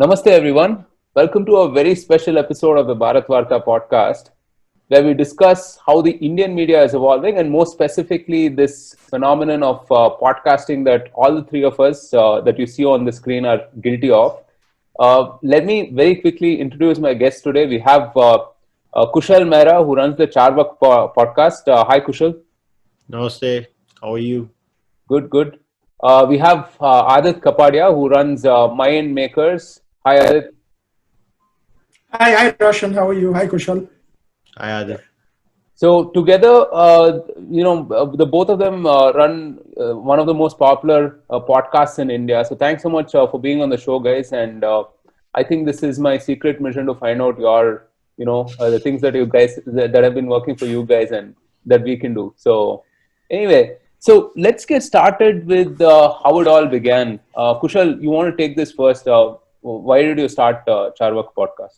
Namaste, everyone. Welcome to a very special episode of the Bharatvaarta podcast, where we discuss how the Indian media is evolving and more specifically this phenomenon of podcasting that all the three of us that you see on the screen are guilty of. Let me very quickly introduce my guest today. We have Kushal Mehra, who runs the Charwock podcast. Hi, Kushal. Namaste. How are you? Good. We have Aadit Kapadia, who runs MyIndMakers. Hi, Aadit. Hi, Roshan. How are you? Hi, Kushal. Hi, Aadit. So together, the both of them run one of the most popular podcasts in India. So thanks so much for being on the show, guys. And I think this is my secret mission to find out the things that you guys that have been working for you guys and that we can do. So anyway, so let's get started with how it all began. Kushal, you want to take this first? Why did you start Charwock podcast?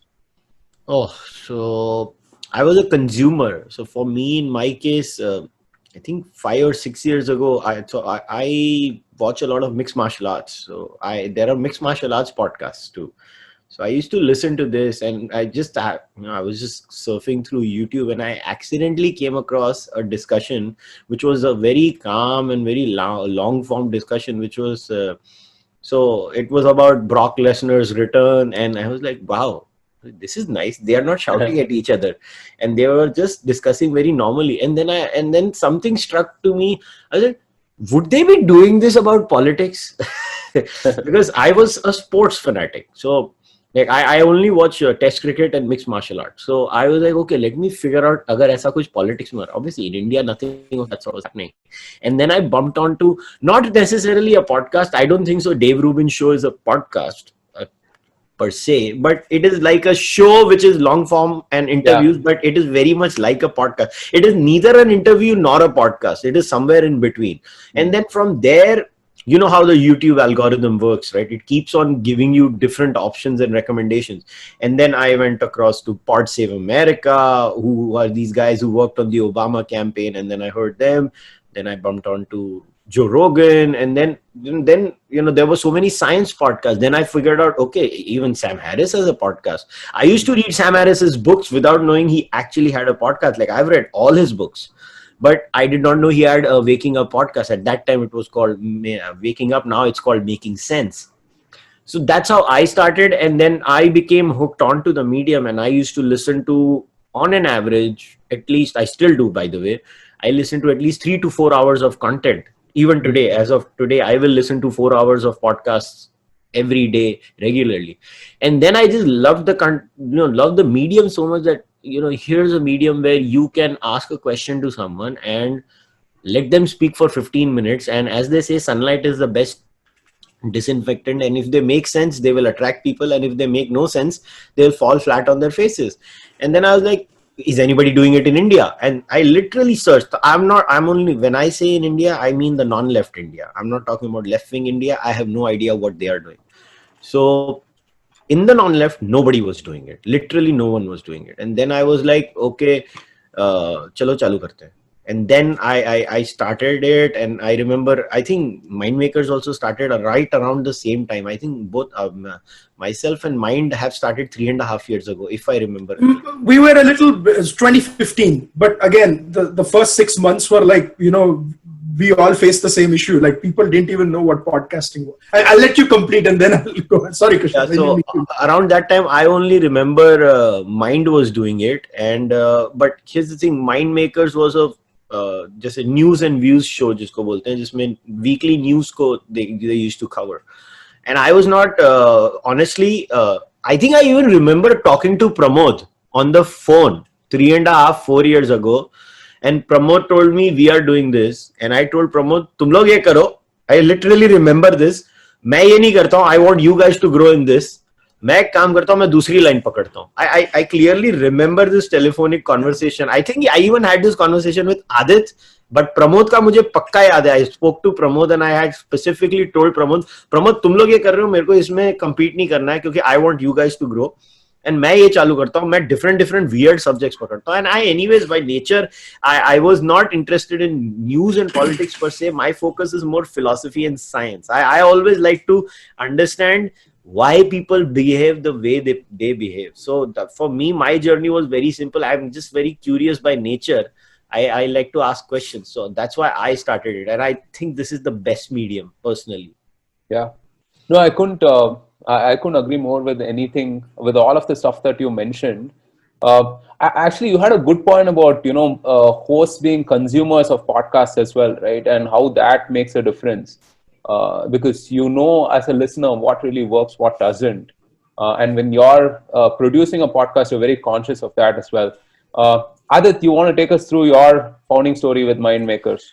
So I was a consumer. So for me, in my case, I think 5 or 6 years ago, I watch a lot of mixed martial arts. So there are mixed martial arts podcasts too. So I used to listen to this, and I was just surfing through YouTube, and I accidentally came across a discussion, which was a very calm and very long form discussion, which was. So it was about Brock Lesnar's return, and I was like, wow, this is nice. They are not shouting at each other, and they were just discussing very normally. And then something struck to me. I was like, would they be doing this about politics? Because I was a sports fanatic. So like I only watch test cricket and mixed martial arts. So I was like, okay, let me figure out agar aisa kuch politics mein. Obviously in India, nothing of that sort was happening. And then I bumped onto not necessarily a podcast. I don't think so. Dave Rubin's show is a podcast per se, but it is like a show which is long form and interviews, but it is very much like a podcast. It is neither an interview nor a podcast. It is somewhere in between. And then from there, you know how the YouTube algorithm works, right? It keeps on giving you different options and recommendations. And then I went across to Pod Save America, who are these guys who worked on the Obama campaign. And then I heard them. Then I bumped on to Joe Rogan. And then there were so many science podcasts. Then I figured out, okay, even Sam Harris has a podcast. I used to read Sam Harris's books without knowing he actually had a podcast. Like I've read all his books. But I did not know he had a Waking Up podcast. At that time, it was called Waking Up. Now it's called Making Sense. So that's how I started. And then I became hooked onto the medium. And I used to listen to, on an average, at least, I still do, by the way, I listen to at least 3 to 4 hours of content. Even today, as of today, I will listen to 4 hours of podcasts every day regularly. And then I just loved the medium so much that, here's a medium where you can ask a question to someone and let them speak for 15 minutes. And as they say, sunlight is the best disinfectant. And if they make sense, they will attract people. And if they make no sense, they'll fall flat on their faces. And then I was like, is anybody doing it in India? And I literally searched. When I say in India, I mean the non-left India. I'm not talking about left-wing India. I have no idea what they are doing. So in the non-left, nobody was doing it. Literally, no one was doing it. And then I was like, okay, chalo chalu karte hain. And then I started it. And I remember, I think MyIndMakers also started right around the same time. I think both myself and Mind have started 3.5 years ago, if I remember. We were a little, 2015. But again, the first 6 months were like, we all faced the same issue. Like people didn't even know what podcasting was. I'll let you complete and then I'll go. Sorry, Kushal. Yeah, so around that time, I only remember Mind was doing it. And but here's the thing, MyIndMakers was just a news and views show, जिसको बोलते हैं, जिसमें weekly news को they used to cover. And I was not honestly. I think I even remember talking to Pramod on the phone 3.5, 4 years ago. And Pramod told me, we are doing this. And I told Pramod, तुम लोग ये करो. I literally remember this. मैं ये नहीं करता हूँ. I want you guys to grow in this. मैं एक काम करता हूँ, मैं दूसरी लाइन पकड़ता हूँ. I clearly remember this telephonic conversation. I think I even had this conversation with Aadit, but Pramod का मुझे पक्का याद है. I spoke to Pramod and I had specifically told Pramod, तुम लोग ये कर रहे हो, मेरे को इसमें compete नहीं करना है क्योंकि I want you guys to grow. And मैं ये चालू करता हूँ, मैं different weird subjects पकड़ता हूँ. And I anyways by nature, I was not interested in news and politics per se. My focus is more philosophy and science. I always like to understand why people behave the way they behave. So for me, my journey was very simple. I'm just very curious by nature. I like to ask questions. So that's why I started it. And I think this is the best medium personally. Yeah. No, I couldn't. I couldn't agree more with anything, with all of the stuff that you mentioned. Actually, you had a good point about hosts being consumers of podcasts as well, right? And how that makes a difference, because as a listener what really works, what doesn't, and when you're producing a podcast, you're very conscious of that as well. Adit, you want to take us through your founding story with MyIndMakers?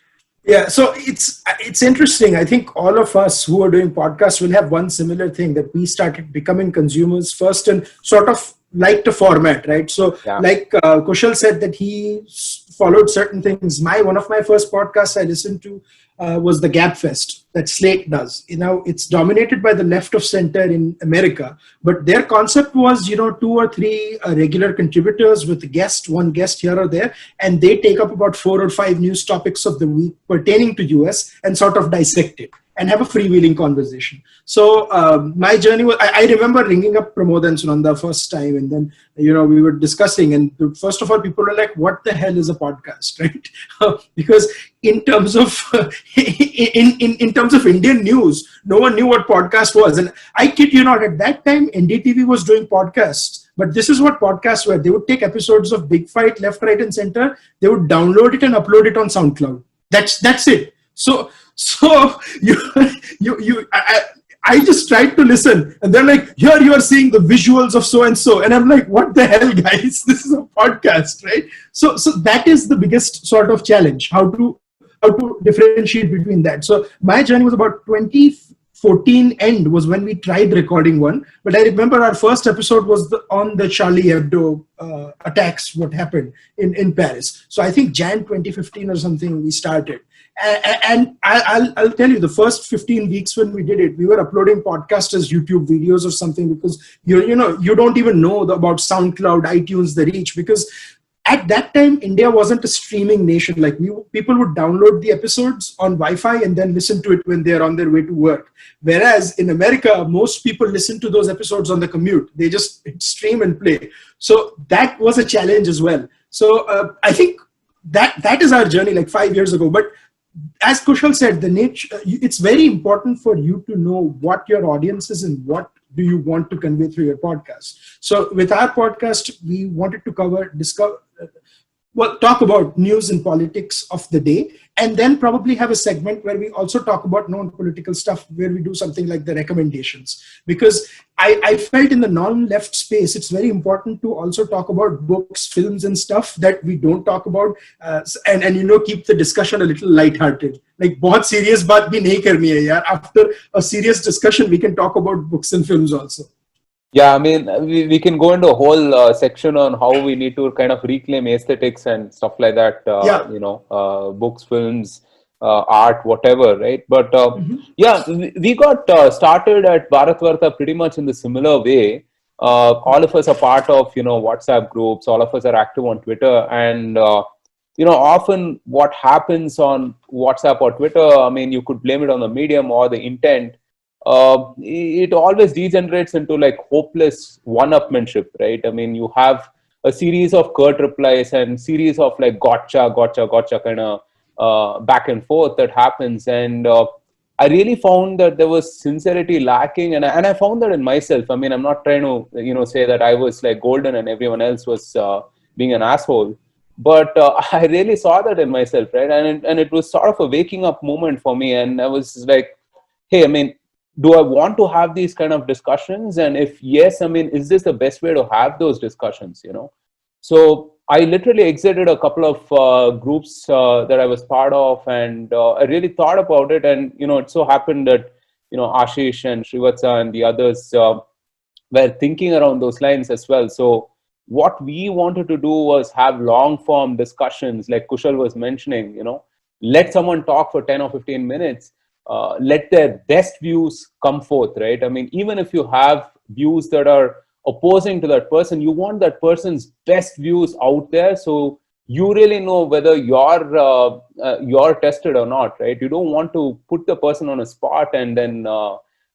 Yeah, so it's interesting. I think all of us who are doing podcasts will have one similar thing, that we started becoming consumers first and sort of liked the format, right? So Yeah. like Kushal said that he followed certain things. One of my first podcasts I listened to was the Gap Fest that Slate does. It's dominated by the left of center in America, but their concept was, 2 or 3 regular contributors with one guest here or there, and they take up about 4 or 5 news topics of the week pertaining to US and sort of dissect it and have a freewheeling conversation. So my journey was, I remember ringing up Pramod and Sunanda first time, and then, we were discussing, and first of all, people were like, what the hell is a podcast, right? Because in terms of, in terms of Indian news, no one knew what podcast was. And I kid you not, at that time, NDTV was doing podcasts. But this is what podcasts were. They would take episodes of Big Fight, left, right, and center. They would download it and upload it on SoundCloud. That's it. So I just tried to listen, and they're like, here you are seeing the visuals of so and so, and I'm like, what the hell, guys? This is a podcast, right? So that is the biggest sort of challenge, how to differentiate between that. So my journey was about 2014 end was when we tried recording one, but I remember our first episode was on the Charlie Hebdo attacks, what happened in Paris. So I think Jan 2015 or something we started. And I'll tell you, the first 15 weeks when we did it, we were uploading podcasts as YouTube videos or something, because you don't even know about SoundCloud, iTunes, the reach, because at that time India wasn't a streaming nation. Like people would download the episodes on Wi-Fi and then listen to it when they're on their way to work. Whereas in America, most people listen to those episodes on the commute. They just stream and play. So that was a challenge as well. So I think that is our journey like 5 years ago. But as Kushal said, the nature, it's very important for you to know what your audience is and what do you want to convey through your podcast. So with our podcast, we wanted to talk about news and politics of the day, and then probably have a segment where we also talk about non-political stuff, where we do something like the recommendations. Because I felt in the non-left space, it's very important to also talk about books, films, and stuff that we don't talk about, and keep the discussion a little lighthearted. Like, बहुत serious बात भी नहीं करनी है यार. After a serious discussion, we can talk about books and films also. Yeah, I mean, we can go into a whole section on how we need to kind of reclaim aesthetics and stuff like that. Books, films, art, whatever, right? But yeah, we got started at Bharatvaarta pretty much in the similar way. All of us are part of WhatsApp groups. All of us are active on Twitter, and often what happens on WhatsApp or Twitter, I mean, you could blame it on the medium or the intent. It always degenerates into like hopeless one-upmanship, right? I mean, you have a series of curt replies and series of like gotcha kind of back and forth that happens. And I really found that there was sincerity lacking, and I found that in myself. I mean, I'm not trying to say that I was like golden and everyone else was being an asshole, but I really saw that in myself, right? And it was sort of a waking up moment for me, and I was like, hey, I mean, do I want to have these kind of discussions? And if yes, I mean, is this the best way to have those discussions, So I literally exited a couple of groups that I was part of, and I really thought about it. And, it so happened that, Ashish and Srivatsa and the others were thinking around those lines as well. So what we wanted to do was have long form discussions, like Kushal was mentioning, let someone talk for 10 or 15 minutes. Let their best views come forth, right? I mean, even if you have views that are opposing to that person, you want that person's best views out there, so you really know whether you're tested or not, right? You don't want to put the person on a spot and then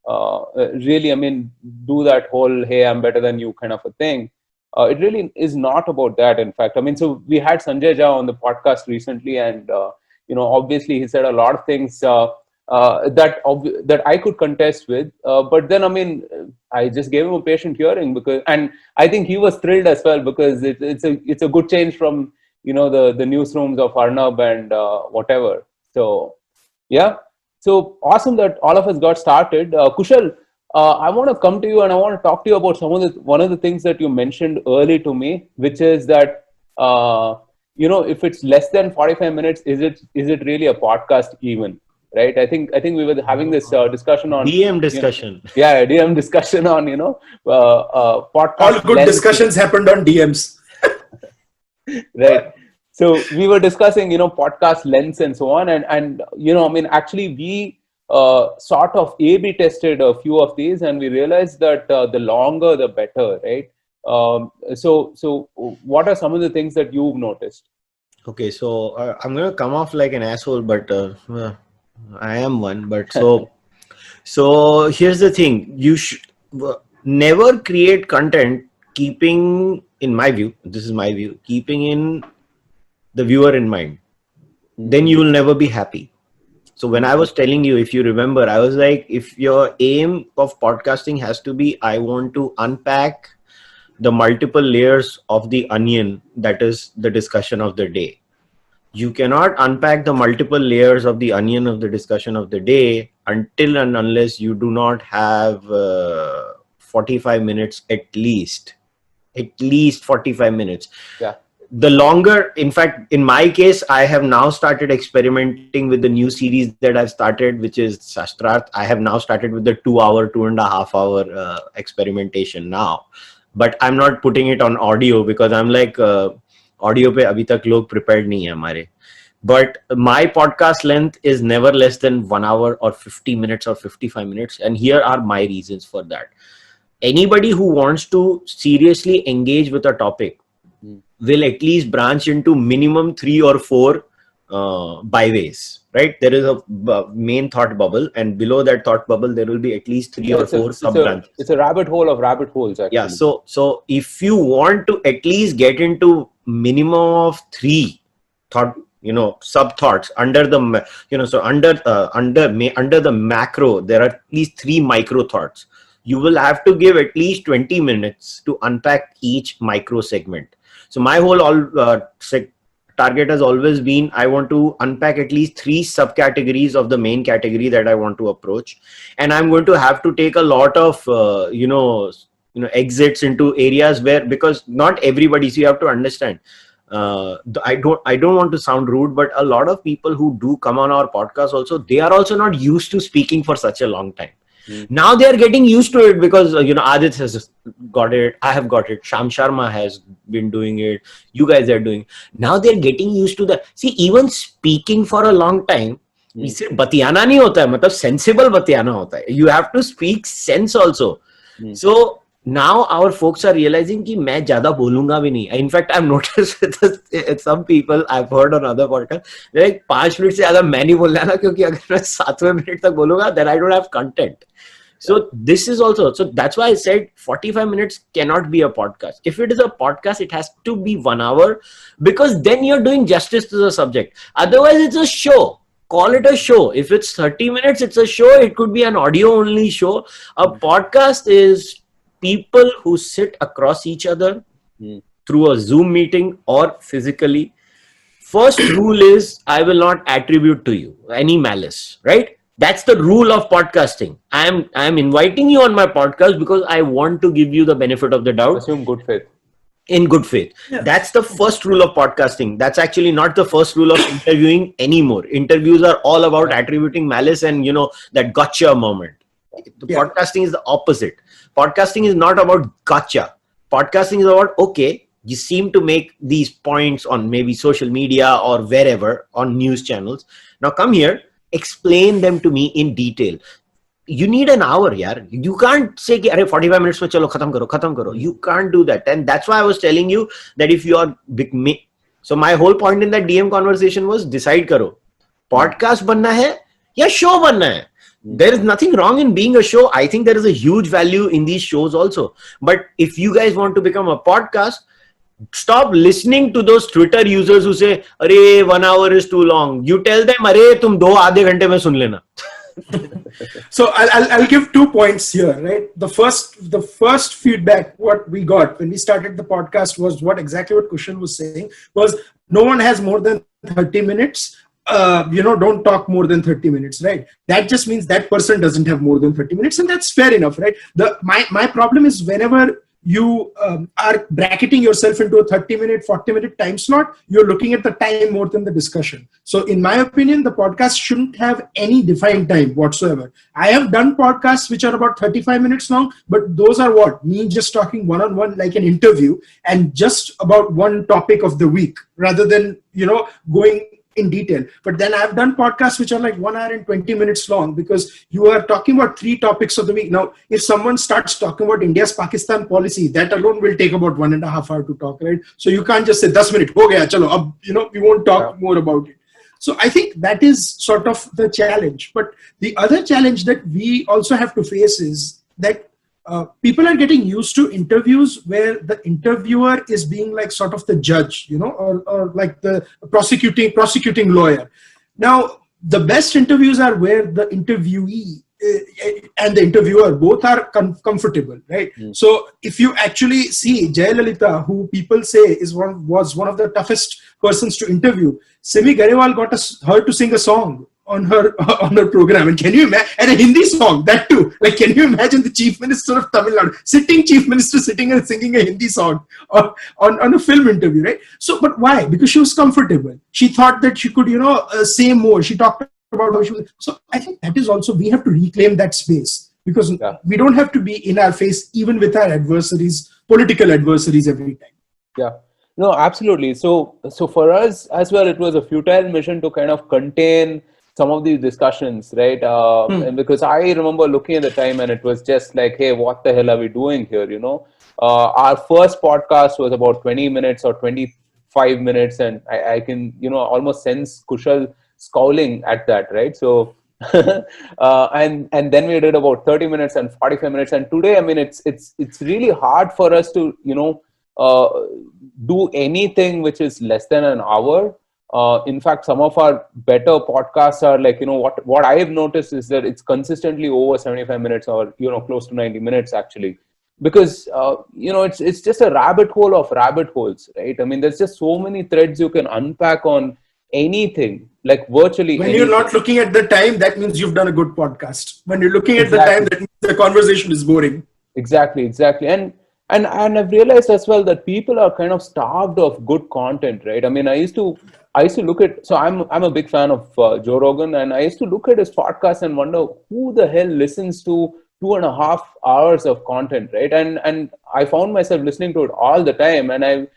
really, I mean, do that whole "Hey, I'm better than you" kind of a thing. It really is not about that. In fact, I mean, so we had Sanjay Jha on the podcast recently, and obviously he said a lot of things that I could contest with. But then, I mean, I just gave him a patient hearing and I think he was thrilled as well, because it's a good change from the newsrooms of Arnab and whatever. So yeah, so awesome that all of us got started. Kushal, I want to come to you and I want to talk to you about one of the things that you mentioned early to me, which is that if it's less than 45 minutes, is it really a podcast even? Right? I think we were having this discussion on DM discussion. DM discussion on podcast. All good discussions happened on DMs. Right. So we were discussing podcast lengths and so on, and I mean, actually we sort of A/B tested a few of these, and we realized that the longer the better, right? So what are some of the things that you've noticed? Okay, so I'm gonna come off like an asshole, but I am one. But so here's the thing: you should never create content keeping, in my view, this is my view, keeping in the viewer in mind. Then you will never be happy. So when I was telling you, if you remember, I was like, if your aim of podcasting has to be, I want to unpack the multiple layers of the onion, that is the discussion of the day. You cannot unpack the multiple layers of the onion of the discussion of the day until and unless you do not have 45 minutes at least 45 minutes. Yeah. The longer, in fact, in my case, I have now started experimenting with the new series that I've started, which is Shastrarth. I have now started with the 2.5 hour experimentation now, but I'm not putting it on audio because I'm like, audio pe abhi tak log prepared nahi hai hamare. But my podcast length is never less than 1 hour or 50 minutes or 55 minutes. And here are my reasons for that. Anybody who wants to seriously engage with a topic will at least branch into minimum 3 or 4 byways, right? There is a main thought bubble, and below that thought bubble, there will be at least 3 or 4 sub-branches. It's a rabbit hole of rabbit holes, actually. Yeah. So if you want to at least get into minimum of 3 thought, sub thoughts under the, so under the macro, there are at least 3 micro thoughts. You will have to give at least 20 minutes to unpack each micro segment. So my whole target has always been, I want to unpack at least 3 subcategories of the main category that I want to approach. And I'm going to have to take a lot of, exits into areas where, because not everybody, so you have to understand, I don't want to sound rude, but a lot of people who do come on our podcast also, they are also not used to speaking for such a long time. Now they are getting used to it because, Aadit has got it. I have got it. Sham Sharma has been doing it. You guys are doing. Now they're getting used to that. See, even speaking for a long time, सिर्फ बतियाना नहीं होता है, मतलब sensible बतियाना होता है. You have to speak sense also. So now our folks are realizing कि मैं ज़्यादा बोलूँगा भी नहीं. In fact, I've noticed with some people I've heard on other podcasts, they're like 5 minute से ज़्यादा मैं नहीं बोलना ना, क्योंकि अगर मैं 7वें मिनट तक बोलूँगा, then I don't have content. So this is also, so that's why I said 45 minutes cannot be a podcast. If it is a podcast, it has to be 1 hour, because then you're doing justice to the subject. Otherwise, it's a show. Call it a show. If it's 30 minutes, it's a show. It could be an audio only show. A podcast is people who sit across each other through a Zoom meeting or physically. First rule is, I will not attribute to you any malice, right? That's the rule of podcasting. I am inviting you on my podcast because I want to give you the benefit of the doubt. Assume good faith. In good faith. Yeah. That's the first rule of podcasting. That's actually not the first rule of interviewing anymore. Interviews are all about attributing malice and, that gotcha moment. Podcasting is the opposite. Podcasting is not about gotcha. Podcasting is about, okay, you seem to make these points on maybe social media or wherever on news channels. Now come here. Explain them to me in detail. You need an hour, yaar. You can't say, 45 minutes mein chalo, khatam karo. You can't do that. And that's why I was telling you that if you are so my whole point in that DM conversation was, decide karo. Podcast banna hai ya show banna hai. There is nothing wrong in being a show. I think there is a huge value in these shows also. But if you guys want to become a podcast, stop listening to those Twitter users who say, "Arey, 1 hour is too long." You tell them, "Arey, tum 2 आधे घंटे में सुन लेना." So I'll give 2 points here, right? The first feedback what we got when we started the podcast was exactly what Kushal was saying was no one has more than 30 minutes. Don't talk more than 30 minutes, right? That just means that person doesn't have more than 30 minutes, and that's fair enough, right? My problem is whenever you are bracketing yourself into a 30-minute, 40-minute time slot, you're looking at the time more than the discussion. So in my opinion, the podcast shouldn't have any defined time whatsoever. I have done podcasts which are about 35 minutes long, but those are what? Me just talking one-on-one like an interview and just about one topic of the week rather than, going in detail. But then I've done podcasts which are like 1 hour and 20 minutes long because you are talking about 3 topics of the week. Now, if someone starts talking about India's Pakistan policy, that alone will take about 1.5 hours to talk, right? So you can't just say 10 minutes, ho gaya, chalo, we won't talk more about it. So I think that is sort of the challenge. But the other challenge that we also have to face is that people are getting used to interviews where the interviewer is being like sort of the judge, or like the prosecuting lawyer. Now, the best interviews are where the interviewee and the interviewer both are comfortable, right? So if you actually see Jayalalitha, who people say was one of the toughest persons to interview, Simi Garewal got her to sing a song on her program, and can you imagine, and a Hindi song that too? Like, can you imagine the Chief Minister of Tamil Nadu, Chief Minister sitting and singing a Hindi song on a film interview, right? So, but why? Because she was comfortable. She thought that she could, say more. She talked about how she was. So, I think that is also we have to reclaim that space because we don't have to be in our face even with our adversaries, political adversaries every time. Yeah. No, absolutely. So for us as well, it was a futile mission to kind of contain some of these discussions, right? And because I remember looking at the time and it was just like, hey, what the hell are we doing here? Our first podcast was about 20 minutes or 25 minutes. And I can, almost sense Kushal scowling at that, right? So, and then we did about 30 minutes and 45 minutes. And today, I mean, it's really hard for us to, do anything which is less than an hour. In fact, some of our better podcasts are like, what I have noticed is that it's consistently over 75 minutes or, close to 90 minutes actually, because, it's just a rabbit hole of rabbit holes, right? I mean, there's just so many threads you can unpack on anything, like virtually when anything. You're not looking at the time, that means you've done a good podcast. When you're looking at the time, that means the conversation is boring. Exactly. And I've realized as well that people are kind of starved of good content, right? I mean, I used to look at, so I'm a big fan of Joe Rogan, and I used to look at his podcast and wonder who the hell listens to 2.5 hours of content, right? And I found myself listening to it all the time, and I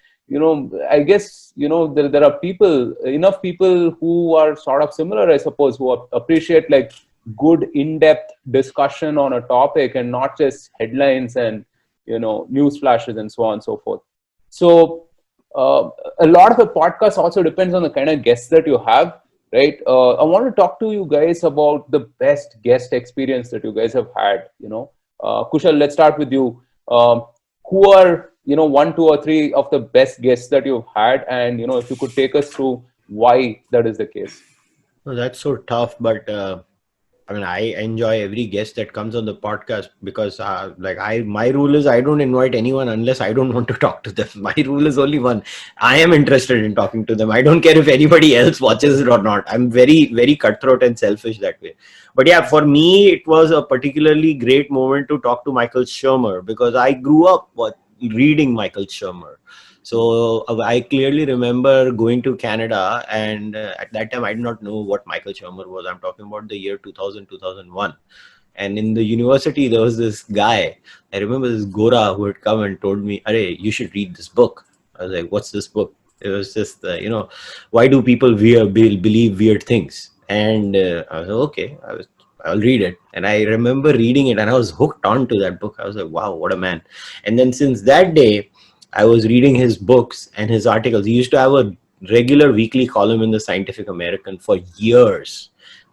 guess there are enough people who are sort of similar, I suppose, who appreciate like good in-depth discussion on a topic and not just headlines and news flashes and so on and so forth. So a lot of the podcast also depends on the kind of guests that you have, right? I want to talk to you guys about the best guest experience that you guys have had. Kushal, let's start with you. Who are 1, 2, or 3 of the best guests that you've had, and if you could take us through why that is the case. Well, that's so tough, but I enjoy every guest that comes on the podcast because my rule is I don't invite anyone unless I don't want to talk to them. My rule is only one. I am interested in talking to them. I don't care if anybody else watches it or not. I'm very, very cutthroat and selfish that way. But yeah, for me, it was a particularly great moment to talk to Michael Shermer because I grew up reading Michael Shermer. So I clearly remember going to Canada, and at that time I did not know what Michael Shermer was. I'm talking about the year 2000, 2001. And in the university, there was this guy. I remember this Gora who had come and told me, "Arey, you should read this book." I was like, "What's this book?" It was just, why do people believe weird things? And I was like, okay, I'll read it. And I remember reading it and I was hooked onto that book. I was like, wow, what a man. And then since that day, I was reading his books and his articles. He used to have a regular weekly column in the Scientific American for years.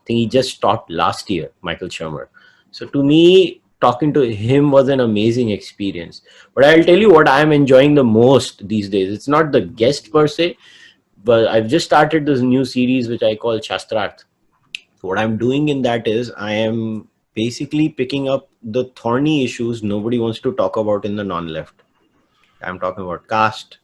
think he just stopped last year, Michael Shermer. So to me, talking to him was an amazing experience. But I'll tell you what I am enjoying the most these days. It's not the guest per se, but I've just started this new series which I call Shastrarth. So what I'm doing in that is I am basically picking up the thorny issues nobody wants to talk about in the non-left. I'm talking about caste.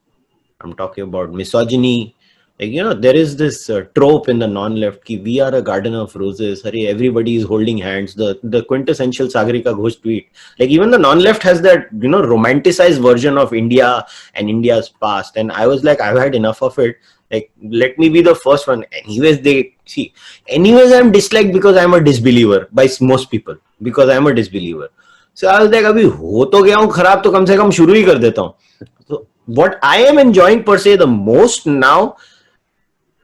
I'm talking about misogyny. Like, there is this trope in the non-left ki we are a garden of roses. Hurry, everybody is holding hands. The quintessential Sagarika Ghosh tweet. Like, even the non-left has that, romanticized version of India and India's past. And I was like, I've had enough of it. Like, let me be the first one. Anyways, I'm disliked because I'm a disbeliever by most people. Because I'm a disbeliever. So I was like, abhi ho to gaya hu kharab, to kam se kam shuru hi kar deta hu. So what I am enjoying per se the most now,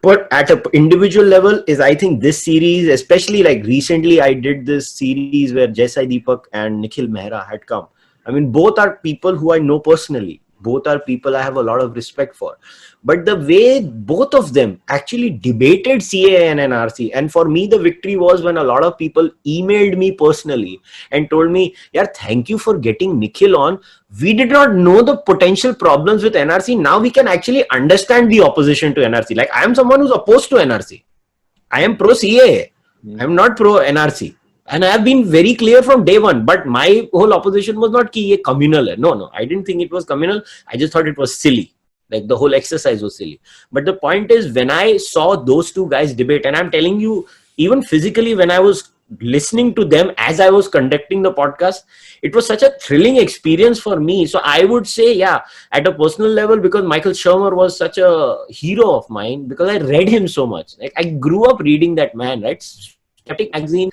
but at an individual level, is I think this series, especially like recently I did this series where Jaisai Deepak and Nikhil Mehra had come. I mean, both are people who I know personally. Both are people I have a lot of respect for. But the way both of them actually debated CAA and NRC, and for me, the victory was when a lot of people emailed me personally and told me, "Yeah, thank you for getting Nikhil on. We did not know the potential problems with NRC. Now we can actually understand the opposition to NRC. Like, I am someone who's opposed to NRC. I am pro CAA. I'm not pro NRC. And I have been very clear from day one, but my whole opposition was not ki ye communal hai. No, I didn't think it was communal. I just thought it was silly. Like, the whole exercise was silly. But the point is, when I saw those two guys debate, and I'm telling you, even physically, when I was listening to them as I was conducting the podcast, it was such a thrilling experience for me. So I would say, yeah, at a personal level, because Michael Shermer was such a hero of mine, because I read him so much. Like, I grew up reading that man, right? Skeptic magazine.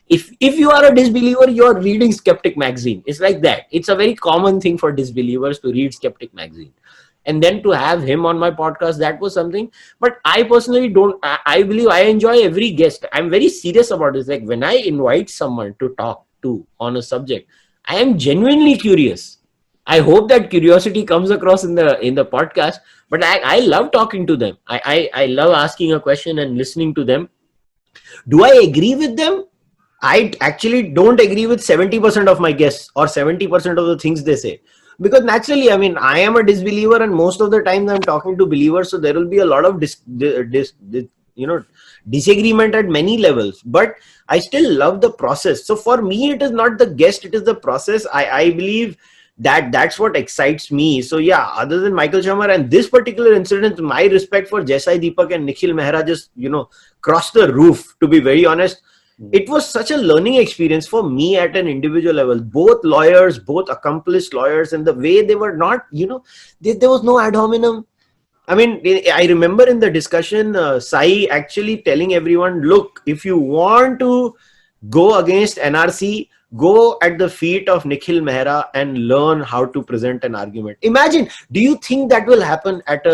If you are a disbeliever, you're reading Skeptic magazine. It's like that. It's a very common thing for disbelievers to read Skeptic magazine. And then to have him on my podcast, that was something. But I personally I believe I enjoy every guest. I'm very serious about this. Like, when I invite someone to talk to on a subject, I am genuinely curious. I hope that curiosity comes across in the podcast. But I love talking to them. I love asking a question and listening to them. Do I agree with them? I actually don't agree with 70% of my guests or 70% of the things they say. Because naturally, I mean, I am a disbeliever, and most of the times I'm talking to believers. So there will be a lot of disagreement at many levels. But I still love the process. So for me, it is not the guest, it is the process. I believe that's what excites me. So yeah, other than Michael Shermer and this particular incident, my respect for Jaisai Deepak and Nikhil Mehra just, crossed the roof, to be very honest. It was such a learning experience for me at an individual level. Both lawyers, both accomplished lawyers, and the way they were not, there was no ad hominem. I mean, I remember in the discussion, Sai actually telling everyone, look, if you want to go against NRC, go at the feet of Nikhil Mehra and learn how to present an argument. Imagine, do you think that will happen at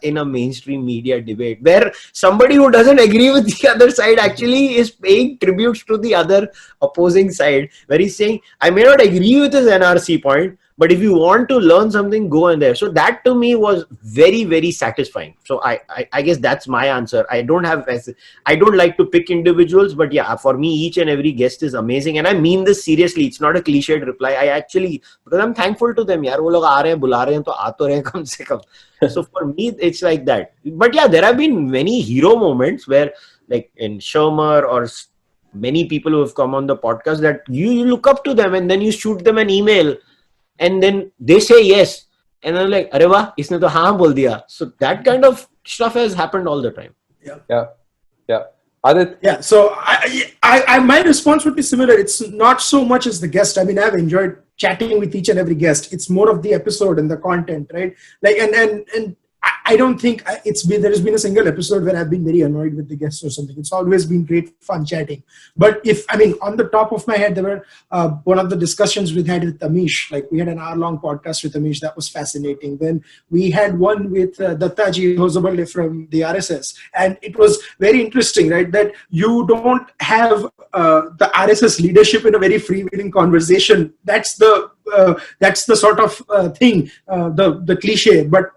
in a mainstream media debate where somebody who doesn't agree with the other side actually is paying tributes to the other opposing side, where he's saying, I may not agree with his NRC point, but if you want to learn something, go in there. So that to me was very, very satisfying. So I guess that's my answer. I don't like to pick individuals, but yeah, for me, each and every guest is amazing. And I mean this seriously. It's not a cliched reply. I actually, because I'm thankful to them. Yaar, wo log aa rahe hain, bula rahe hain, to aa to rahe hain kam se kam. So for me, it's like that. But yeah, there have been many hero moments where, like in Shermer or many people who have come on the podcast, that you look up to them and then you shoot them an email. And then they say yes. And I'm like, Arey wah, isne to haan bol diya. So that kind of stuff has happened all the time. Yeah. Aadit? Yeah. So my response would be similar. It's not so much as the guest. I mean, I've enjoyed chatting with each and every guest. It's more of the episode and the content, right? Like, and I don't think there has been a single episode where I've been very annoyed with the guests or something. It's always been great fun chatting. But on the top of my head, there were one of the discussions we had with Amish. Like, we had an hour-long podcast with Amish. That was fascinating. Then we had one with Dattaji Hosabalde from the RSS. And it was very interesting, right? That you don't have the RSS leadership in a very freewheeling conversation. That's the sort of thing, the cliche. But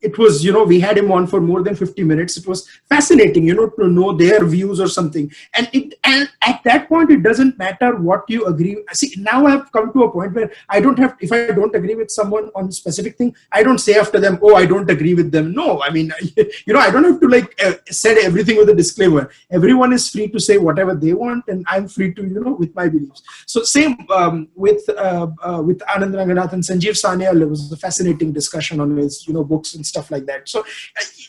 it was, we had him on for more than 50 minutes. It was fascinating, to know their views or something. And at that point, it doesn't matter what you agree. See, now I've come to a point where if I don't agree with someone on a specific thing, I don't say after them, oh, I don't agree with them. No, I mean, I don't have to say everything with a disclaimer. Everyone is free to say whatever they want, and I'm free to, with my beliefs. So same with Anand Ranganath and Sanjeev Sanyal. There was a fascinating discussion on his, books and stuff like that. So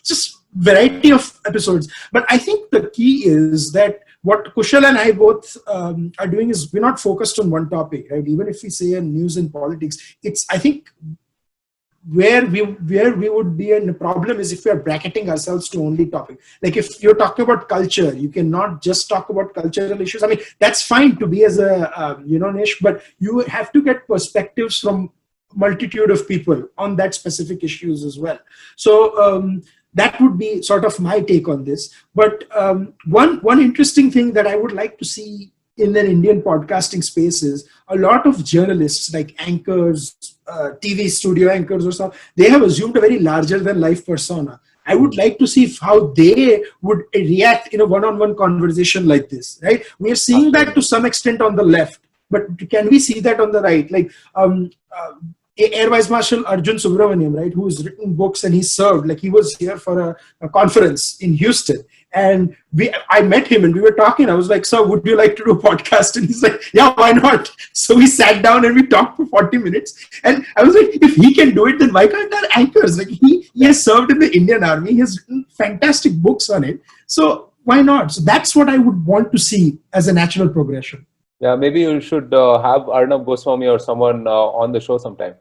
just variety of episodes. But I think the key is that what Kushal and I both are doing is we're not focused on one topic, right? Even if we say news and politics, it's, I think, where we would be in a problem is if we are bracketing ourselves to only topic. Like if you're talking about culture, you cannot just talk about cultural issues. I mean, that's fine to be as a niche, but you have to get perspectives from multitude of people on that specific issues as well. So that would be sort of my take on this. But one interesting thing that I would like to see in the Indian podcasting space is a lot of journalists, like anchors, TV studio anchors or something, they have assumed a very larger than life persona. I would like to see how they would react in a one-on-one conversation like this, right? We are seeing that to some extent on the left, but can we see that on the right? Like Air Vice Marshal Arjun Subramaniam, right, who's written books and he served, like he was here for a conference in Houston. And I met him and we were talking. I was like, sir, would you like to do a podcast? And he's like, yeah, why not? So we sat down and we talked for 40 minutes. And I was like, if he can do it, then why can't our anchors? Like he has served in the Indian Army. He has written fantastic books on it. So why not? So that's what I would want to see as a natural progression. Yeah, maybe you should have Arnab Goswami or someone on the show sometime.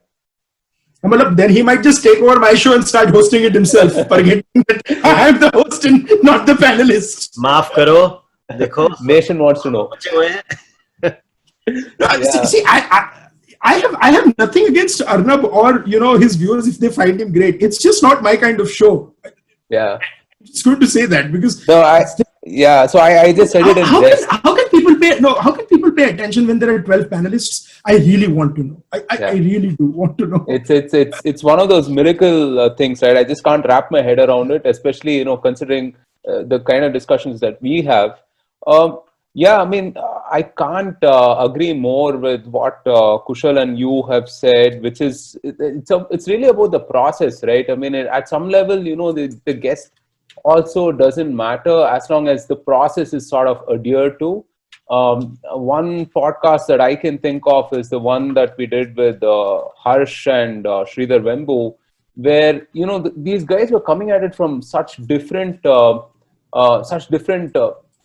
Then he might just take over my show and start hosting it himself, forgetting that I am the host and not the panelist. Maaf karo. Dekho. Nation wants to know. See, I have nothing against Arnab or his viewers if they find him great. It's just not my kind of show. Yeah, it's good to say that because so I just said it in jest. How can people pay attention when there are 12 panelists? I really want to know. I really do want to know. It's one of those miracle things, right? I just can't wrap my head around it, especially considering the kind of discussions that we have. I mean, I can't agree more with what Kushal and you have said, which is it's really about the process, right? I mean, at some level, the guest also doesn't matter as long as the process is sort of adhered to. One podcast that I can think of is the one that we did with Harsh and Sridhar Vembu, where these guys were coming at it from such different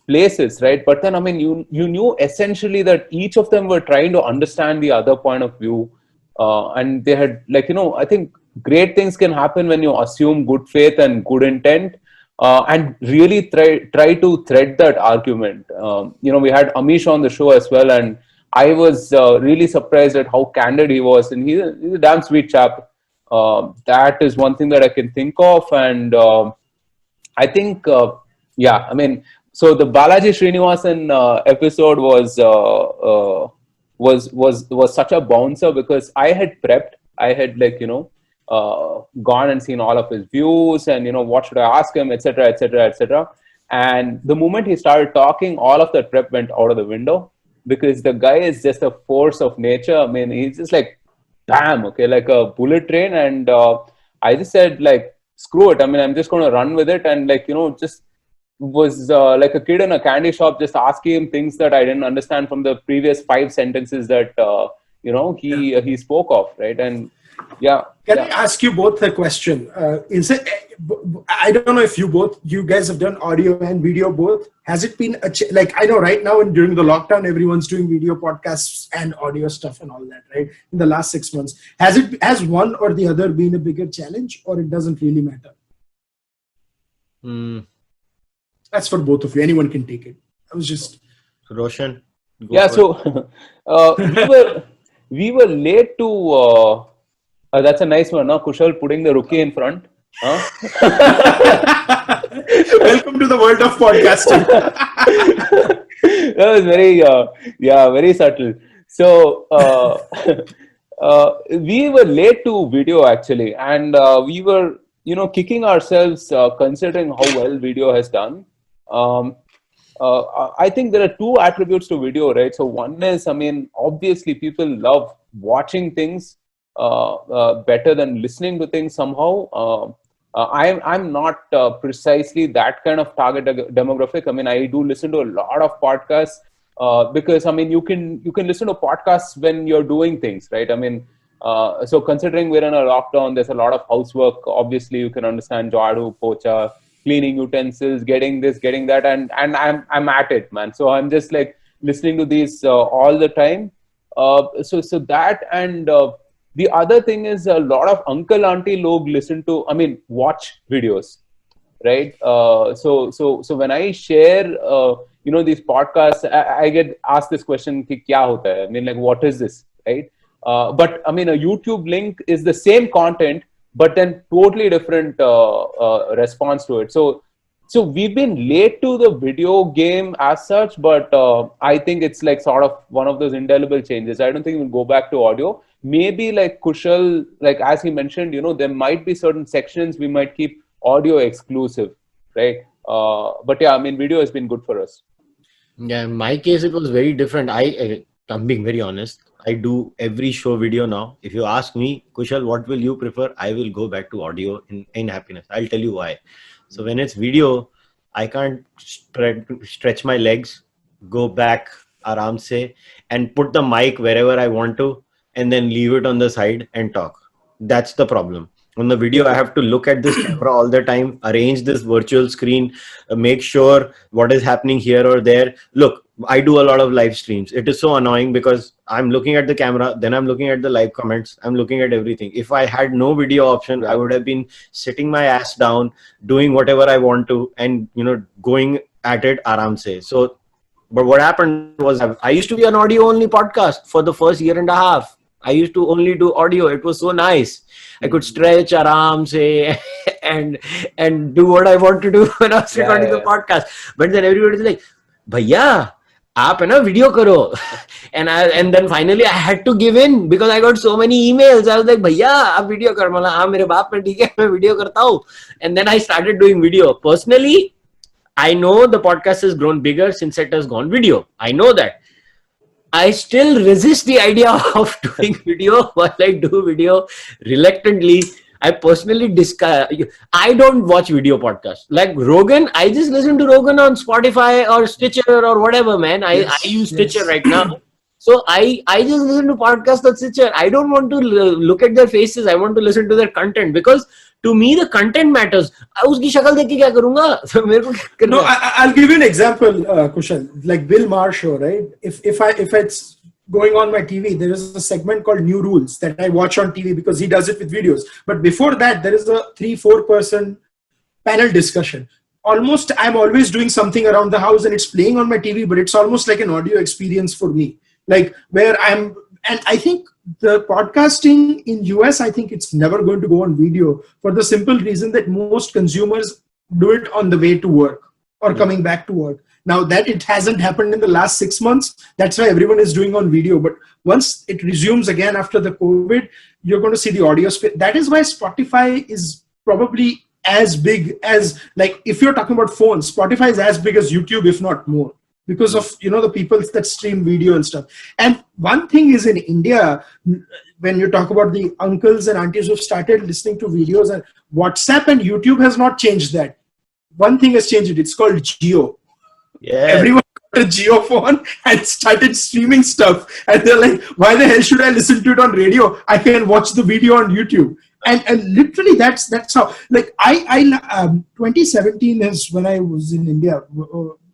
places, right? But then, I mean, you knew essentially that each of them were trying to understand the other point of view, and they had I think great things can happen when you assume good faith and good intent. And really try to thread that argument. We had Amish on the show as well, and I was really surprised at how candid he was, and he's a damn sweet chap. That is one thing that I can think of, and I think, I mean, so the Balaji Srinivasan episode was such a bouncer because I had prepped, I had gone and seen all of his views and what should I ask him, etc., etc., etc. And the moment he started talking, all of that prep went out of the window because the guy is just a force of nature. I mean, he's just like bam, okay, like a bullet train. And I just said screw it. I mean, I'm just going to run with it, and just was like a kid in a candy shop, just asking him things that I didn't understand from the previous 5 sentences that he spoke of, right? And Can I ask you both a question? Is it? I don't know if you guys have done audio and video both. Has it been I know right now and during the lockdown, everyone's doing video podcasts and audio stuff and all that, right? In the last 6 months, has one or the other been a bigger challenge, or it doesn't really matter? That's for both of you. Anyone can take it. I was just Roshan. So we were late to. That's a nice one, no? Kushal putting the rookie in front. Huh? Welcome to the world of podcasting. That was very, very subtle. So we were late to video actually, and we were kicking ourselves considering how well video has done. I think there are two attributes to video, right? So one is, obviously people love watching things better than listening to things somehow. I'm not precisely that kind of target demographic. I do listen to a lot of podcasts because you can listen to podcasts when you're doing things, right? So considering we're in a lockdown, there's a lot of housework. Obviously, you can understand jadu, pocha, cleaning utensils, getting this, getting that, and I'm at it, man. So I'm just like listening to these all the time. So that, and the other thing is a lot of uncle auntie log watch videos, right? So when I share these podcasts, I get asked this question, ki kya hota hai? What is this, right? But a YouTube link is the same content, but then totally different response to it. So we've been late to the video game as such, but I think it's like sort of one of those indelible changes. I don't think we'll go back to audio. Maybe like Kushal, like as he mentioned, there might be certain sections we might keep audio exclusive, right? But yeah, video has been good for us. Yeah, in my case, it was very different. I'm being very honest. I do every show video now. If you ask me, Kushal, what will you prefer? I will go back to audio in happiness. I'll tell you why. So when it's video, I can't stretch my legs, go back aram se, and put the mic wherever I want to, and then leave it on the side and talk. That's the problem. On the video, I have to look at this camera all the time, arrange this virtual screen, make sure what is happening here or there. Look, I do a lot of live streams. It is so annoying because I'm looking at the camera, then I'm looking at the live comments, I'm looking at everything. If I had no video option, I would have been sitting my ass down, doing whatever I want to, and going at it aram se. So, but what happened was I used to be an audio only podcast for the first year and a half. I used to only do audio. It was so nice. I could stretch aram se and do what I want to do when I was recording the podcast. But then everybody's like, Bhaiya, aap hai na video karo. And then finally I had to give in because I got so many emails. I was like, Bhaiya, aap video kar. Haan, mere baap mein theek hai, main video karta hu. And then I started doing video. Personally, I know the podcast has grown bigger since it has gone video. I know that. I still resist the idea of doing video while I do video reluctantly. I personally I don't watch video podcasts. Like Rogan, I just listen to Rogan on Spotify or Stitcher or whatever, man. I use Stitcher right now. So I just listen to podcasts on Stitcher. I don't want to look at their faces. I want to listen to their content because to me the content matters. Uski shakal dekh ke kya karunga? No, I'll give you an example, Kushal. Like Bill Maher show, right? If it's going on my TV, there is a segment called New Rules that I watch on TV because he does it with videos. But before that, there is a 3-4 person panel discussion. I'm always doing something around the house and it's playing on my TV, but it's almost like an audio experience for me. Like where and I think the podcasting in US, I think it's never going to go on video for the simple reason that most consumers do it on the way to work or coming back to work. Now that it hasn't happened in the last 6 months, that's why everyone is doing on video. But once it resumes again after the COVID, you're going to see the audio space. That is why Spotify is probably as big as, like, if you're talking about phones, Spotify is as big as YouTube, if not more, because of, the people that stream video and stuff. And one thing is in India, when you talk about the uncles and aunties who've started listening to videos, and WhatsApp and YouTube has not changed that. One thing has changed it. It's called Jio. Yeah. Everyone got a Jio phone and started streaming stuff. And they're like, why the hell should I listen to it on radio? I can watch the video on YouTube. And literally that's how, like, 2017 is when I was in India.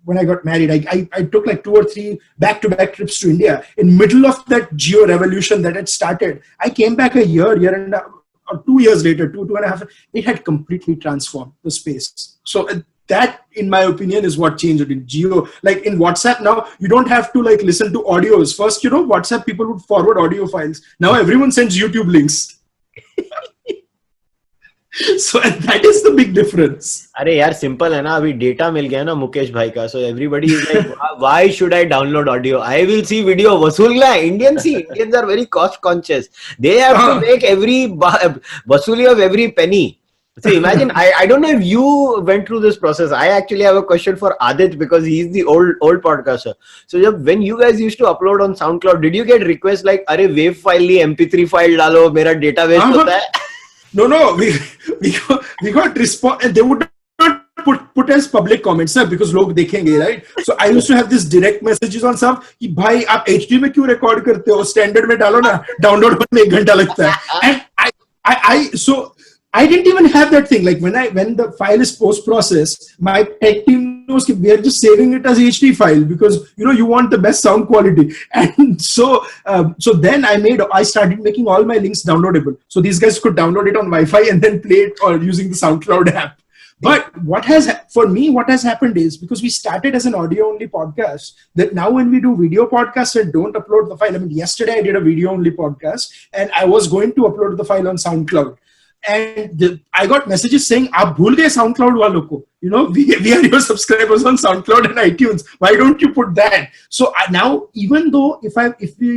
When I got married, I took like 2 or 3 back-to-back trips to India. In middle of that Jio revolution that had started, I came back a year and or 2 years later, 2.5. It had completely transformed the space. So that, in my opinion, is what changed it in Jio. Like in WhatsApp now, you don't have to like listen to audios. First, WhatsApp people would forward audio files. Now everyone sends YouTube links. So that is the big difference. अरे यार simple है ना, अभी data मिल गया ना मुकेश भाई का, so everybody is like, why should I download audio? I will see video. वसूलना है. Indians are very cost conscious. They have to make every वसूली of every penny. See, imagine, I don't know if you went through this process. I actually have a question for Aadit because he's the old podcaster. So when you guys used to upload on SoundCloud, did you get requests like, "Arey wave file li MP3 file dalo, mera data waste hota hai"? No, we got response, and they would not put as public comments, sir, because log dekhenge, right? So I used to have this direct messages on सब कि भाई आप HD में क्यों record करते हो? Standard में डालो ना, download होने में 1 घंटा लगता है. And so I didn't even have that thing. Like when the file is post-processed, my tech team knows we are just saving it as HD file because you want the best sound quality. And so then I started making all my links downloadable. So these guys could download it on Wi-Fi and then play it or using the SoundCloud app. But what has happened is, because we started as an audio-only podcast, that now when we do video podcasts and don't upload the file, I mean, yesterday I did a video-only podcast and I was going to upload the file on SoundCloud. And I got messages saying, "Aap bhul gaye SoundCloud walo ko. We are your subscribers on SoundCloud and iTunes. Why don't you put that?" So now, even though if we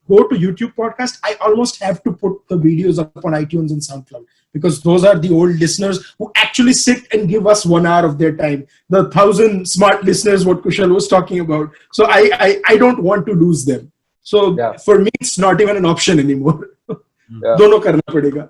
go to YouTube podcast, I almost have to put the videos up on iTunes and SoundCloud, because those are the old listeners who actually sit and give us 1 hour of their time. The 1,000 smart listeners, what Kushal was talking about. So I don't want to lose them. So for me, it's not even an option anymore. Dono karna padega.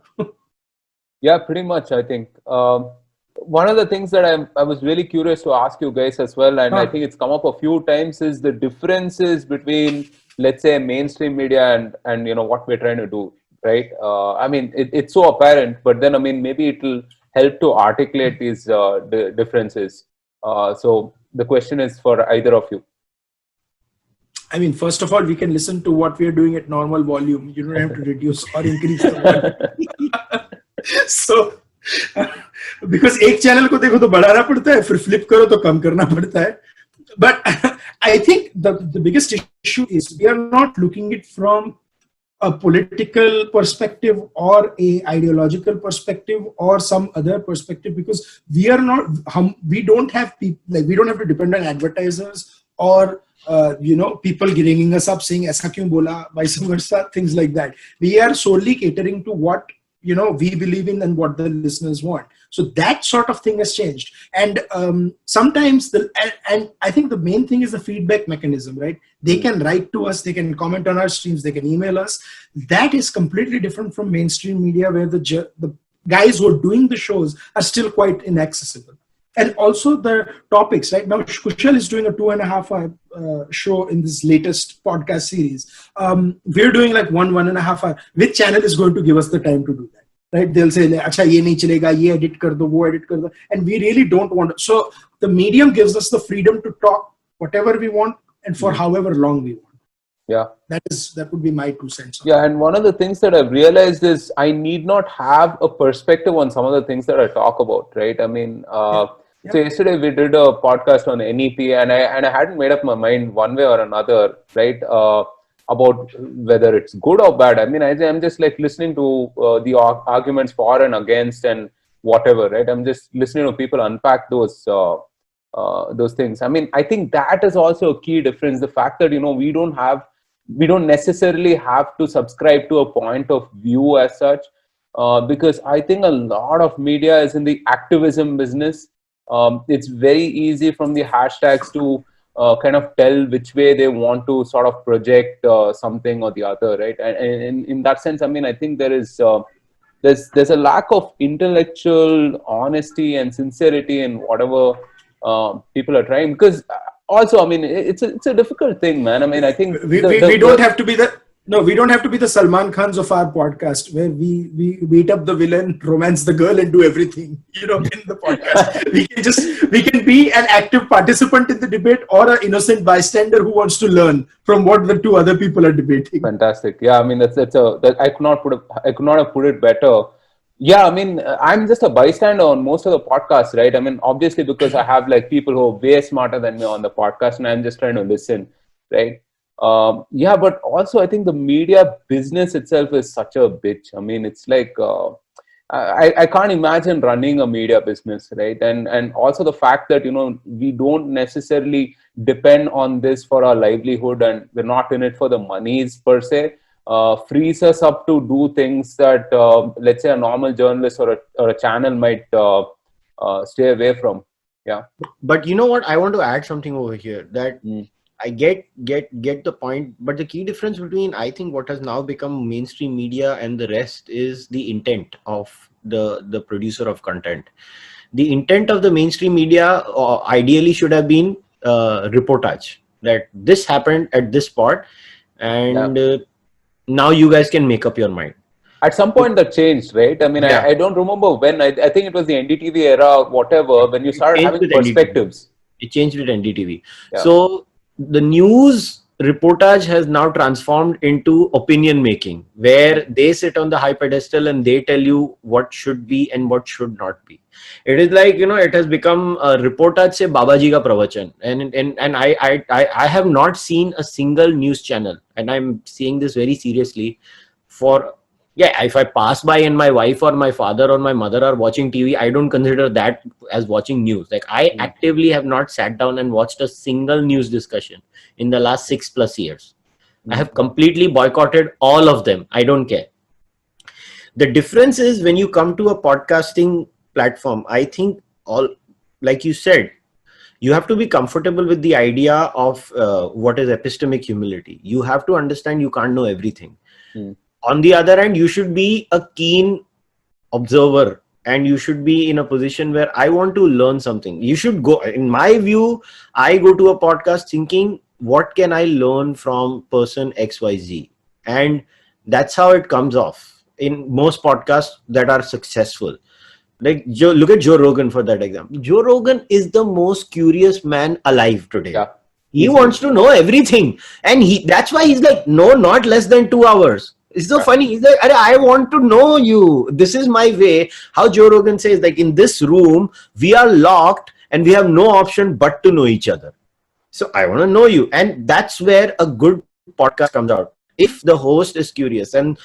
Yeah, pretty much, I think. One of the things that I was really curious to ask you guys as well, and I think it's come up a few times, is the differences between, let's say, mainstream media and what we're trying to do, right? I mean, it's so apparent, but then, I mean, maybe it will help to articulate these differences. So the question is for either of you. I mean, first of all, we can listen to what we are doing at normal volume. You don't have to reduce or increase the volume. So, because एक channel को देखो तो बढ़ाना पड़ता है, फिर flip करो तो कम करना पड़ता है. But I think the biggest issue is we are not looking it from a political perspective or a ideological perspective or some other perspective, because we don't have to depend on advertisers or people ringing us up saying "Aisa kyun bola," vice versa, things like that. We are solely catering to what we believe in and what the listeners want. So that sort of thing has changed. And sometimes and I think the main thing is the feedback mechanism, right? They can write to us, they can comment on our streams, they can email us. That is completely different from mainstream media, where the guys who are doing the shows are still quite inaccessible. And also the topics, right? Now Kushal is doing a 2.5 hour show in this latest podcast series. We're doing like 1.5 hour. Which channel is going to give us the time to do that? Right? They'll say, "Acha, ye nahi chalega, ye edit kar do, wo edit kar do." And we really don't want to. So the medium gives us the freedom to talk whatever we want and for however long we want. Yeah. That would be my 2 cents. Yeah, and one of the things that I've realized is I need not have a perspective on some of the things that I talk about, right? I mean, so yesterday we did a podcast on NEP, and I hadn't made up my mind one way or another, right? About whether it's good or bad. I mean, I'm just like listening to the arguments for and against and whatever, right? I'm just listening to people unpack those things. I mean, I think that is also a key difference. The fact that we don't necessarily have to subscribe to a point of view as such, because I think a lot of media is in the activism business. It's very easy from the hashtags to kind of tell which way they want to sort of project something or the other, right? And in that sense, I mean, I think there's a lack of intellectual honesty and sincerity in whatever people are trying. Because also, I mean, it's a difficult thing, man. I mean, I think we don't have to be the Salman Khans of our podcast, where we beat up the villain, romance the girl, and do everything, in the podcast. we can be an active participant in the debate, or an innocent bystander who wants to learn from what the 2 other people are debating. Fantastic. Yeah, I mean, I could not have put it better. Yeah, I mean, I'm just a bystander on most of the podcasts, right? I mean, obviously, because I have like people who are way smarter than me on the podcast, and I'm just trying to listen, right? But also I think the media business itself is such a bitch. I mean, it's like I can't imagine running a media business, right? And also the fact that we don't necessarily depend on this for our livelihood, and we're not in it for the monies per se. frees us up to do things that, let's say, a normal journalist or a channel might stay away from. Yeah. But you know what? I want to add something over here that I get the point. But the key difference between, I think, what has now become mainstream media and the rest is the intent of the producer of content. The intent of the mainstream media ideally should have been reportage, that this happened at this spot, and now you guys can make up your mind. At some point that changed, right? I mean, I don't remember when. I think it was the NDTV era, whatever, when you started having perspectives. It changed with NDTV. Yeah. So the news reportage has now transformed into opinion making, where they sit on the high pedestal and they tell you what should be and what should not be. It is like, it has become a reportage se Babaji ka pravachan. And I have not seen a single news channel, and I'm saying this very seriously, if I pass by and my wife or my father or my mother are watching TV, I don't consider that as watching news. Like, I actively have not sat down and watched a single news discussion in the last 6+ years. I have completely boycotted all of them. I don't care. The difference is when you come to a podcasting platform, I think like you said, you have to be comfortable with the idea of what is epistemic humility. You have to understand you can't know everything. On the other hand, you should be a keen observer, and you should be in a position where I want to learn something. You should go, in my view, I go to a podcast thinking, what can I learn from person XYZ? And that's how it comes off in most podcasts that are successful. Like, look at Joe Rogan for that example. Joe Rogan is the most curious man alive today. Yeah. He wants to know everything. And that's why he's like, no, not less than 2 hours. It's so funny. He's like, I want to know you. This is my way. How Joe Rogan says, like, in this room, we are locked and we have no option but to know each other. So I want to know you. And that's where a good podcast comes out. If the host is curious, and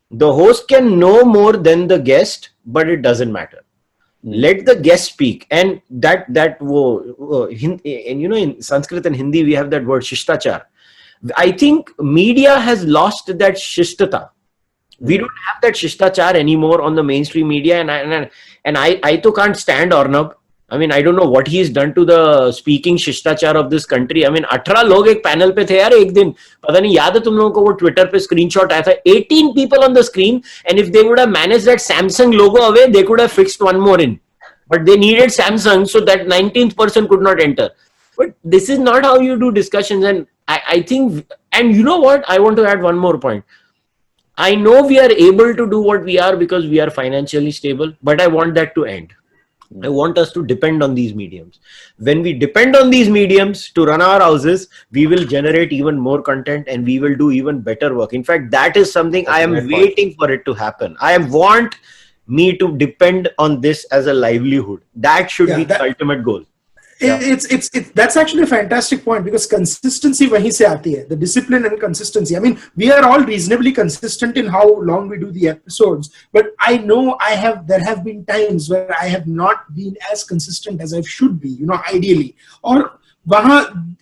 the host can know more than the guest, but it doesn't matter. Let the guest speak. And in Sanskrit and Hindi, we have that word shishtachar. I think media has lost that shishtata. We don't have that shishtachar anymore on the mainstream media, and I too can't stand Arnab. I mean, I don't know what he's done to the speaking shishtachar of this country. I mean, 18 लोग एक panel पे थे यार एक दिन. पता नहीं याद है तुम लोगों को वो Twitter पे screenshot आया था. 18 people on the screen, and if they would have managed that Samsung logo away, they could have fixed one more in. But they needed Samsung, so that 19th person could not enter. But this is not how you do discussions. And I think, and you know what? I want to add one more point. I know we are able to do what we are because we are financially stable, but I want that to end. I want us to depend on these mediums. When we depend on these mediums to run our houses, we will generate even more content and we will do even better work. In fact, that is something I am waiting for it to happen. I want me to depend on this as a livelihood. That should be the ultimate goal. It's that's actually a fantastic point, because consistency wahi se aati hai, the discipline and consistency. I mean, we are all reasonably consistent in how long we do the episodes, but I know there have been times where I have not been as consistent as I should be, ideally. Or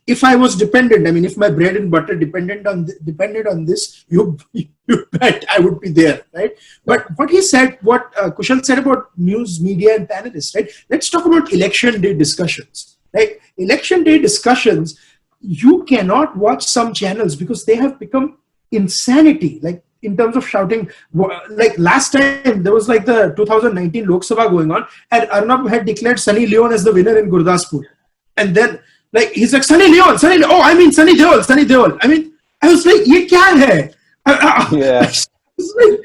if I was dependent, I mean, if my bread and butter depended on this, you bet I would be there, right? But what Kushal said about news, media, and panelists, right? Let's talk about election day discussions, right? Election day discussions, you cannot watch some channels because they have become insanity, like in terms of shouting. Like last time, there was like the 2019 Lok Sabha going on, and Arnab had declared Sunny Leon as the winner in Gurdaspur. And then, like, he's like, Sunny Deol. Sunny Deol. I mean, I was like, ye kya hai? Yeah. Like,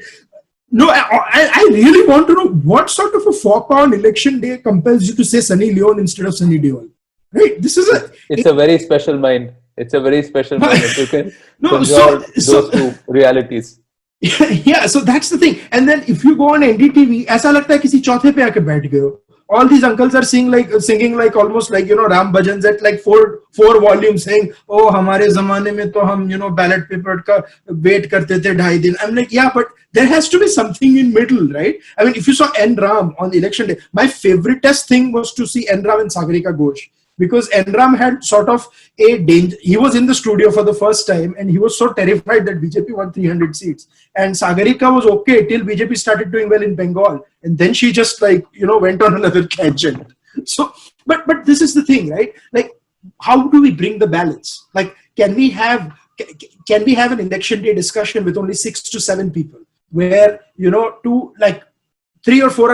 no, I really want to know what sort of a faux pas on election day compels you to say Sunny Leon instead of Sunny Deol. Right? It's a very special mind. It's a very special mind that you can control those two realities. Yeah, so that's the thing. And then if you go on NDTV, ऐसा लगता है किसी चौथे पे आके बैठ गए हो. All these uncles are singing like almost like, Ram bhajans at like four volumes, saying, oh, हमारे ज़माने में तो हम, ballot paper का wait करते थे 2.5 दिन. I'm like, yeah, but there has to be something in middle, right? I mean, if you saw N. Ram on election day, my favoriteest thing was to see N. Ram and Sagarika Ghosh. because Enram had sort of a danger. He was in the studio for the first time and he was so terrified that BJP won 300 seats. And Sagarika was okay till BJP started doing well in Bengal. And then she just went on another tangent. So, but this is the thing, right? Like, how do we bring the balance? Like, can we have an election day discussion with only 6 to 7 people, where three or four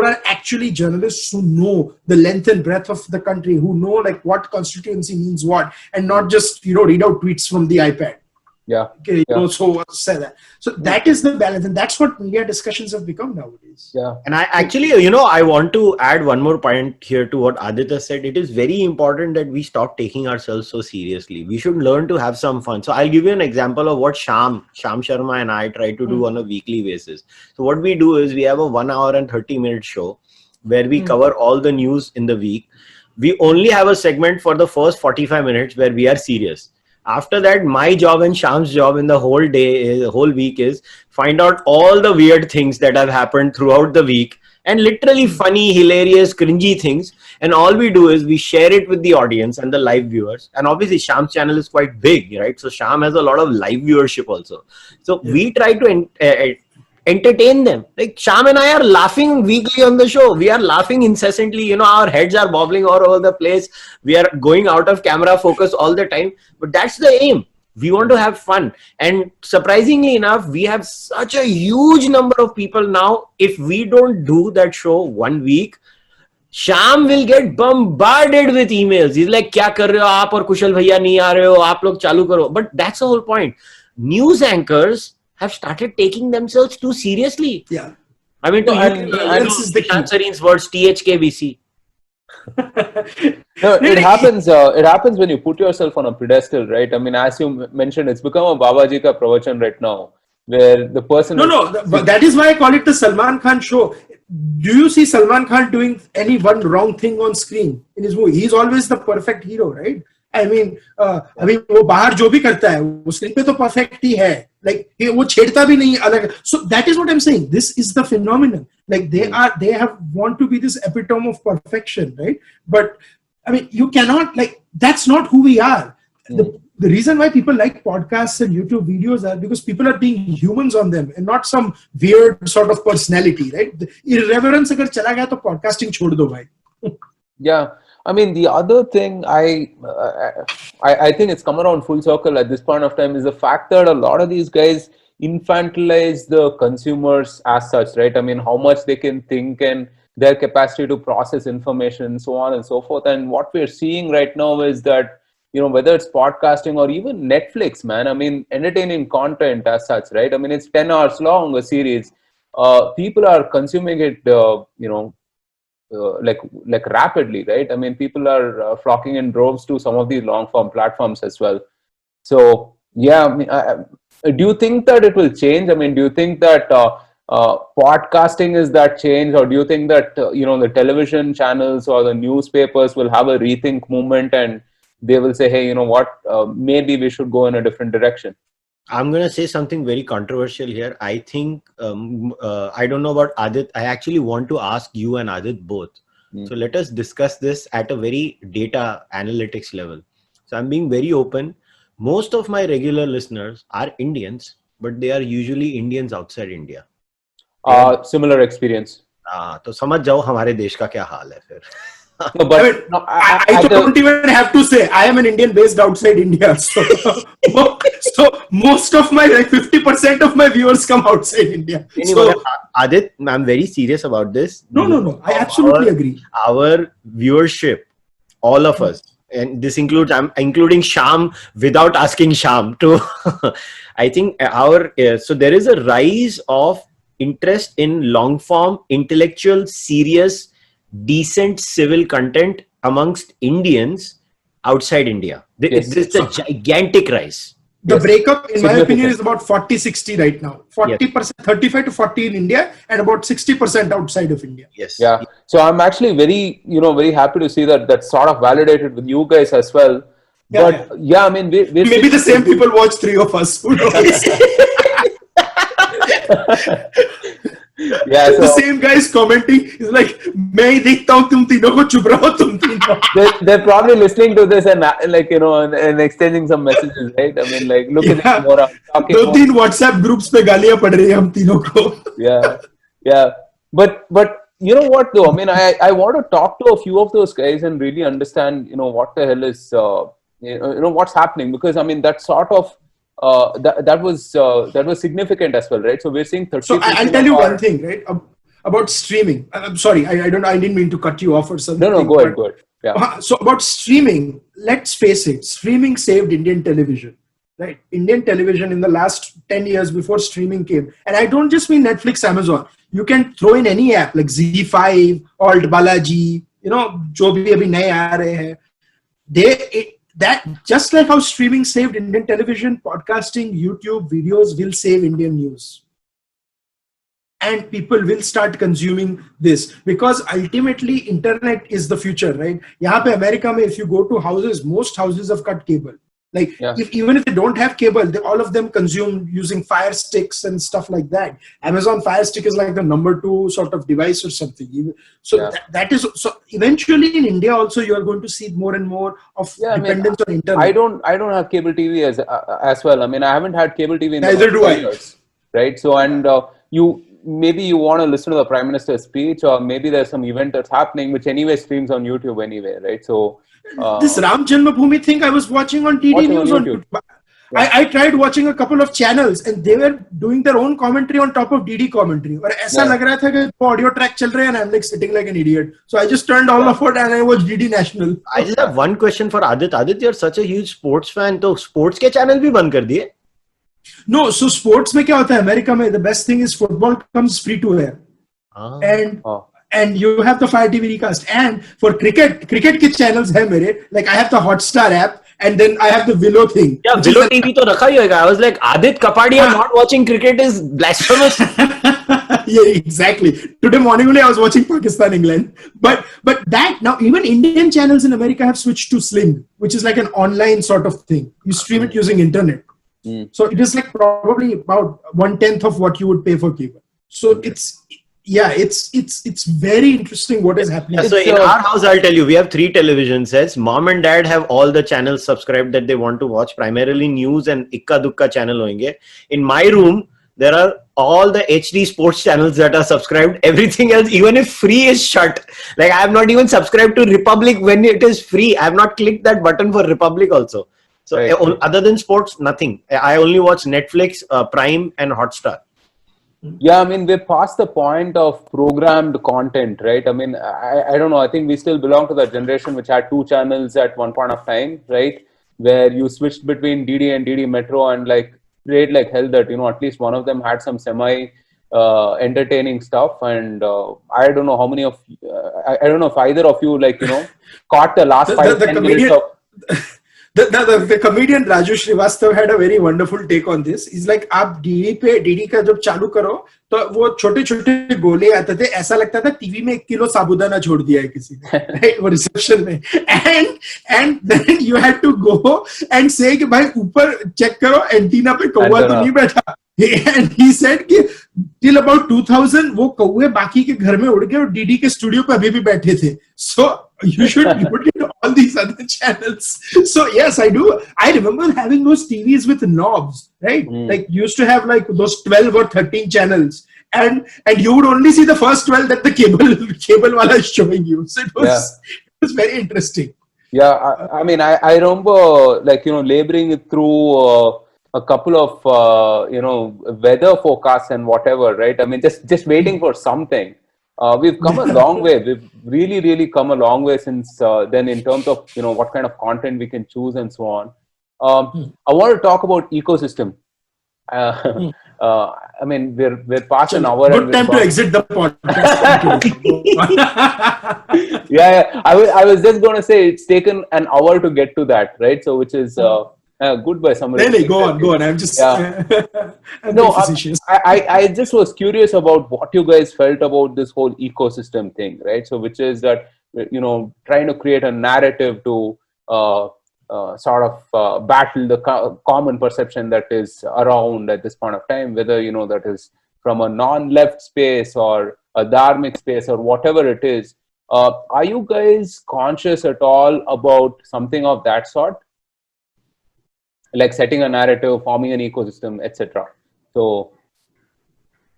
are actually journalists who know the length and breadth of the country, who know like what constituency means what, and not just read out tweets from the iPad. Yeah. Okay, so say that. So that is the balance, and that's what media discussions have become nowadays. Yeah. And I actually, I want to add one more point here to what Aadit said. It is very important that we stop taking ourselves so seriously. We should learn to have some fun. So I'll give you an example of what Sham Sharma and I try to do on a weekly basis. So what we do is we have a 1 hour and 30-minute show where we cover all the news in the week. We only have a segment for the first 45 minutes where we are serious. After that, my job and Sham's job in the whole week is find out all the weird things that have happened throughout the week, and literally funny, hilarious, cringy things. And all we do is we share it with the audience and the live viewers. And obviously Sham's channel is quite big, right? So Sham has a lot of live viewership also. So we try to entertain them. Like Sham and I are laughing weekly on the show. We are laughing incessantly. Our heads are bobbling all over the place. We are going out of camera focus all the time. But that's the aim. We want to have fun. And surprisingly enough, we have such a huge number of people now. If we don't do that show 1 week, Sham will get bombarded with emails. He's like, "Kya kar rahe ho aap aur Kushal bhaiya nahi aa rahe ho, aap log chalu karo." But that's the whole point. News anchors have started taking themselves too seriously. Yeah. I mean, this is the Sarin's words, THKBC. No, it happens. It happens when you put yourself on a pedestal, right? I mean, as you mentioned, it's become a Babaji ka pravachan right now, where the person. But that is why I call it the Salman Khan show. Do you see Salman Khan doing any one wrong thing on screen in his movie? He's always the perfect hero, right? I mean, वो बाहर जो भी करता है वो screen पे तो perfect ही है. Like वो छेड़ता भी नहीं अलग. So that is what I'm saying. This is the phenomenon. Like they want to be this epitome of perfection, right? But I mean, you cannot, like, that's not who we are. The reason why people like podcasts and YouTube videos are because people are being humans on them and not some weird sort of personality, right? The irreverence अगर चला गया तो podcasting छोड़ दो भाई. Yeah. I mean, the other thing I think it's come around full circle at this point of time is the fact that a lot of these guys infantilize the consumers as such, right? I mean, how much they can think and their capacity to process information, so on and so forth. And what we're seeing right now is that, whether it's podcasting or even Netflix, man, I mean, entertaining content as such, right? I mean, it's 10 hours long, a series. People are consuming it, like rapidly, right? I mean, people are flocking in droves to some of these long form platforms as well. So, yeah, I mean, do you think that it will change? I mean, do you think that podcasting is that change, or do you think that the television channels or the newspapers will have a rethink movement and they will say, hey, maybe we should go in a different direction? I'm going to say something very controversial here. I think, I don't know about Aadit. I actually want to ask you and Aadit both. So let us discuss this at a very data analytics level. So I'm being very open. Most of my regular listeners are Indians, but they are usually Indians outside India. Similar experience. तो समझ जाओ हमारे देश का क्या हाल है फिर. No, but I don't even have to say I am an Indian based outside India. So most of my 50% of my viewers come outside India. So, Aadit, I'm very serious about this. No. I absolutely agree. Our viewership, all of us, and this includes, I'm including Sham without asking Sham to. I think so there is a rise of interest in long form, intellectual, serious, decent civil content amongst Indians outside India. This is a gigantic rise. The breakup, in my opinion, is about 40-60 right now. 40%, 35 to 40 in India, and about 60% outside of India. Yes. Yeah. So I'm actually very happy to see that sort of validated with you guys as well. But I mean, maybe the same people watch 3 of us. Who knows? Yeah, The so same guy is commenting. He's like, मैं ही देखता हूँ तुम तीनों को, चुप रहो तुम तीनों. they're probably listening to this and like, you know, and exchanging some messages, right? I mean, like, look at this Yeah. Mehra talking दो more. तीन WhatsApp groups पे गालियाँ पड़ रही हैं हम तीनों को. Yeah. But you know what though? I mean, I want to talk to a few of those guys and really understand, you know, what the hell is, you know, what's happening, because I mean, that sort of that was significant as well, right? So we're seeing 30%. So I'll tell you one thing, right? About streaming. I'm sorry, I didn't mean to cut you off or something. No, go ahead. Yeah. So about streaming, let's face it, streaming saved Indian television, right? Indian television in the last 10 years before streaming came. And I don't just mean Netflix, Amazon. You can throw in any app like Z5, Alt Balaji, you know, jo bhi abhi naye aa rahe hain. That just like how streaming saved Indian television, podcasting, YouTube videos will save Indian news. And people will start consuming this, because ultimately internet is the future, right? Yahan pe America mein, if you go to houses, most houses have cut cable. Like even if they don't have cable, all of them consume using Fire Sticks and stuff like that. Amazon Fire Stick is like the number 2 sort of device or something. So that is, so eventually in India also you are going to see more and more of dependence on internet. I don't have cable TV as well. I mean, I haven't had cable TV in Neither do I. years, right? So and maybe you want to listen to the Prime Minister's speech, or maybe there's some event that's happening which anyway streams on YouTube anyway, right? So this Ram Janmabhoomi thing I was watching on TD News on YouTube. I tried watching a couple of channels and they were doing their own commentary on top of DD commentary. और ऐसा लग रहा था कि audio track चल रहे हैं and I'm like sitting like an idiot. So I just turned all of it and I watched DD National. I just have one question for Aadit. Aadit, you're such a huge sports fan. तो sports के channel भी बंद कर दिए? No, so sports में क्या होता है अमेरिका में? The best thing is football comes free to air. And you have the Fire TV recast. And for cricket के channels है मेरे. Like I have the Hotstar app and then I have the Willow thing. Yeah, Willow TV तो रखा ही होगा. I was like, Aadit Kapadia not watching cricket is blasphemous. Yeah, exactly. Today morning only I was watching Pakistan England. But that now even Indian channels in America have switched to Sling, which is like an online sort of thing. You stream it using internet. So it is like probably about 1/10 of what you would pay for cable. So it's very interesting what is happening. So in our house, I'll tell you, we have 3 television sets. Mom and dad have all the channels subscribed that they want to watch, primarily news and ikka dukka channel hoenge. In my room, there are all the HD sports channels that are subscribed. Everything else, even if free, is shut. Like I have not even subscribed to Republic when it is free. I have not clicked that button for Republic also. So other than sports, nothing. I only watch Netflix, Prime and Hotstar. Yeah, I mean, we're past the point of programmed content, right? I mean, I don't know. I think we still belong to that generation which had 2 channels at one point of time, right? Where you switched between DD and DD Metro and like prayed like hell that, you know, at least one of them had some semi entertaining stuff. And I don't know how many of, I don't know if either of you, like, you know, caught the last 5-10 minutes of... The comedian Raju Srivastav had a very wonderful take on this. He's like, आप DD का जब चालू करो तो वो छोटे-छोटे गोले आते थे, ऐसा लगता था टीवी में 1 किलो साबुदाना छोड़ दिया है किसी ने, right? वो रिसेप्शन में, and then you had to go and say कि भाई ऊपर चेक करो एंटीना पे कौवा तो नहीं बैठा. And he said कि till about 2000 वो कौवे बाकी के घर में उड़ गए और डीडी के स्टूडियो पे अभी भी बैठे थे. So you should put in all these other channels. So yes, I do. I remember having those TVs with knobs, right? Like you used to have like those 12 or 13 channels, and you would only see the first 12 that the cable wala is showing you. So it was very interesting. Yeah, I mean, I remember like, you know, laboring through a couple of you know, weather forecasts and whatever, right? I mean, just waiting for something. We've come a long way. We've really come a long way since then in terms of, you know, what kind of content we can choose and so on. I want to talk about ecosystem. I mean, we're past an hour. Good time to exit the podcast. Yeah. I was just going to say it's taken an hour to get to that, right? So which is good by somebody. Really, go on. I'm just I just was curious about what you guys felt about this whole ecosystem thing, right? So which is that, you know, trying to create a narrative to sort of battle the common perception that is around at this point of time, whether, you know, that is from a non-left space or a dharmic space or whatever it is. Are you guys conscious at all about something of that sort? Like setting a narrative, forming an ecosystem, etc. So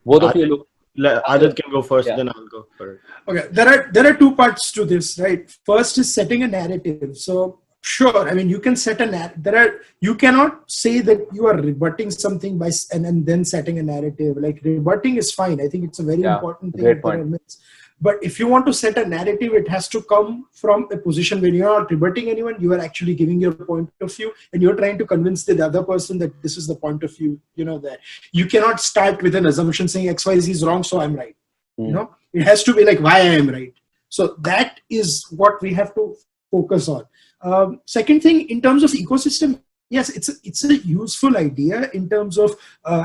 both of you look. Aadit can go first, Yeah. then I'll go first. Okay, there are two parts to this, right? First is setting a narrative. So sure, I mean, you can set a narrative. You cannot say that you are rebutting something by and then setting a narrative. Like rebutting is fine. I think it's a very important thing. Great point. But if you want to set a narrative, it has to come from a position where you're not rebutting anyone. You are actually giving your point of view, and you're trying to convince the other person that this is the point of view. You know that you cannot start with an assumption saying X, Y, Z is wrong, so I'm right. You know, it has to be like why I am right. So that is what we have to focus on. Second thing, in terms of ecosystem, yes, it's a useful idea in terms of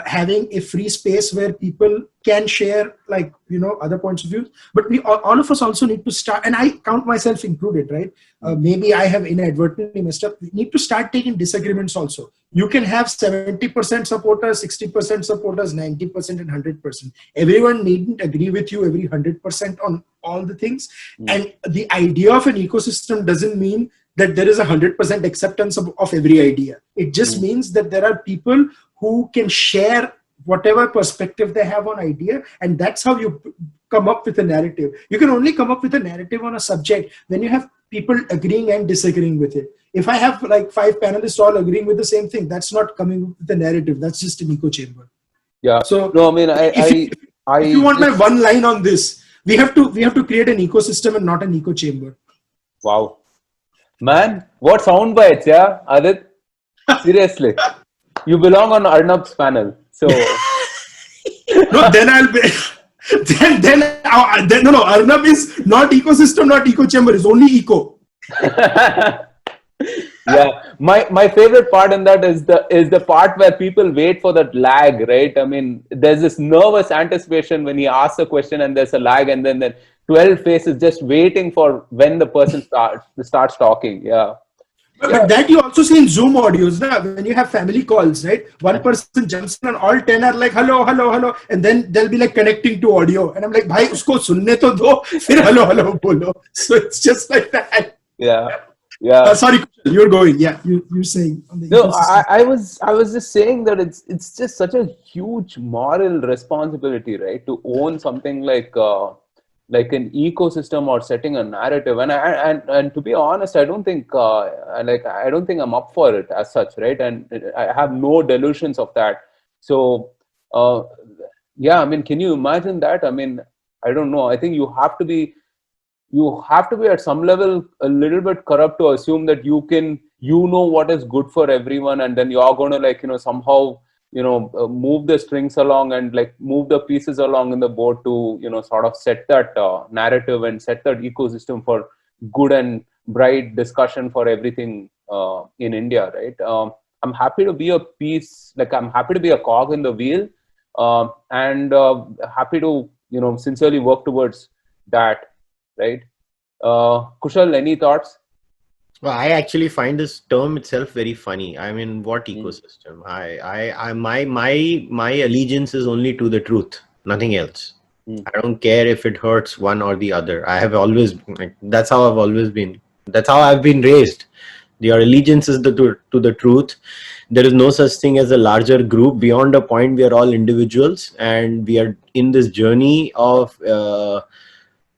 having a free space where people can share, like, you know, other points of view. But we all of us also need to start, and I count myself included, right? Maybe I have inadvertently messed up. We need to start taking disagreements also. You can have 70% supporters, 60% supporters, 90% and 100%. Everyone needn't agree with you every 100% on all the things. And the idea of an ecosystem doesn't mean that there is 100% acceptance of every idea. It just means that there are people who can share whatever perspective they have on idea, and that's how you come up with a narrative. You can only come up with a narrative on a subject when you have people agreeing and disagreeing with it. If I have like 5 panelists all agreeing with the same thing, that's not coming up with a narrative. That's just an echo chamber. Yeah. So no, I mean, if you want my one line on this, we have to create an ecosystem and not an echo chamber. Wow. Man, what sound bites, yeah, Aadit? Seriously. You belong on Arnab's panel. So no, then I'll be then no, Arnab is not ecosystem, not echo chamber, is only eco. Yeah, my favorite part in that is the part where people wait for that lag, right? I mean, there's this nervous anticipation when he asks a question and there's a lag, and then 12 faces just waiting for when the person starts talking. Yeah. But that you also see in Zoom audios, when you have family calls, right? One person jumps in and all 10 are like, hello, hello, hello. And then they'll be like connecting to audio. And I'm like, bhai, usko sunne to do, fir hello, hello, bolo. So it's just like that. Yeah. Yeah. Sorry, you're going. Yeah, you're saying. No, I was just saying that it's just such a huge moral responsibility, right? To own something like an ecosystem or setting a narrative. And to be honest, I don't think I'm up for it as such, right? And I have no delusions of that. So yeah, I mean, can you imagine that? I mean, I don't know. I think you have to be at some level a little bit corrupt to assume that you know what is good for everyone, and then you're going to somehow move the strings along and move the pieces along in the boat to sort of set that narrative and set that ecosystem for good and bright discussion for everything in India, right? I'm happy to be a piece, I'm happy to be a cog in the wheel, and happy to sincerely work towards that. Right. Kushal, any thoughts? Well, I actually find this term itself very funny. I mean, what ecosystem? My allegiance is only to the truth, nothing else. I don't care if it hurts one or the other. I have always, that's how I've always been. That's how I've been raised. Your allegiance is to the truth. There is no such thing as a larger group. Beyond a point, we are all individuals, and we are in this journey of.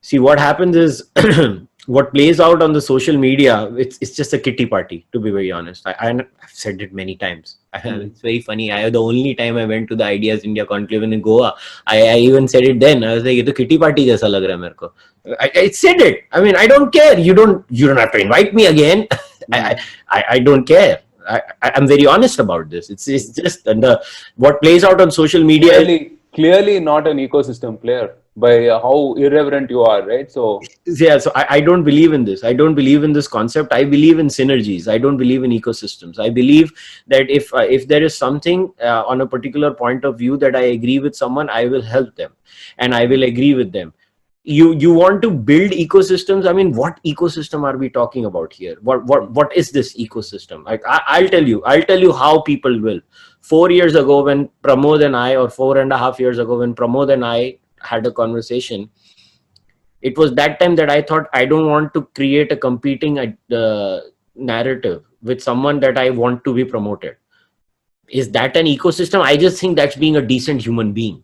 See, what happens is what plays out on the social media, it's just a kitty party, to be very honest. I've said it many times. It's very funny. The only time I went to the Ideas India Conclave in Goa, I even said it then. I was like, "It's a kitty party jaisa lag raha hai mere ko." I said it. I mean, I don't care. You don't have to invite me again. I don't care. I'm very honest about this. It's just what plays out on social media. Clearly not an ecosystem player by how irreverent you are, right? So yeah, so I don't believe in this. I don't believe in this concept. I believe in synergies. I don't believe in ecosystems. I believe that if there is something on a particular point of view that I agree with someone, I will help them and I will agree with them. you want to build ecosystems. I mean, what ecosystem are we talking about here? What is this ecosystem? Like, I'll tell you how people will. 4 years ago when Pramod and I, or 4.5 years ago when Pramod and I had a conversation, it was that time that I thought, I don't want to create a competing narrative with someone that I want to be promoted. Is that an ecosystem? I just think that's being a decent human being.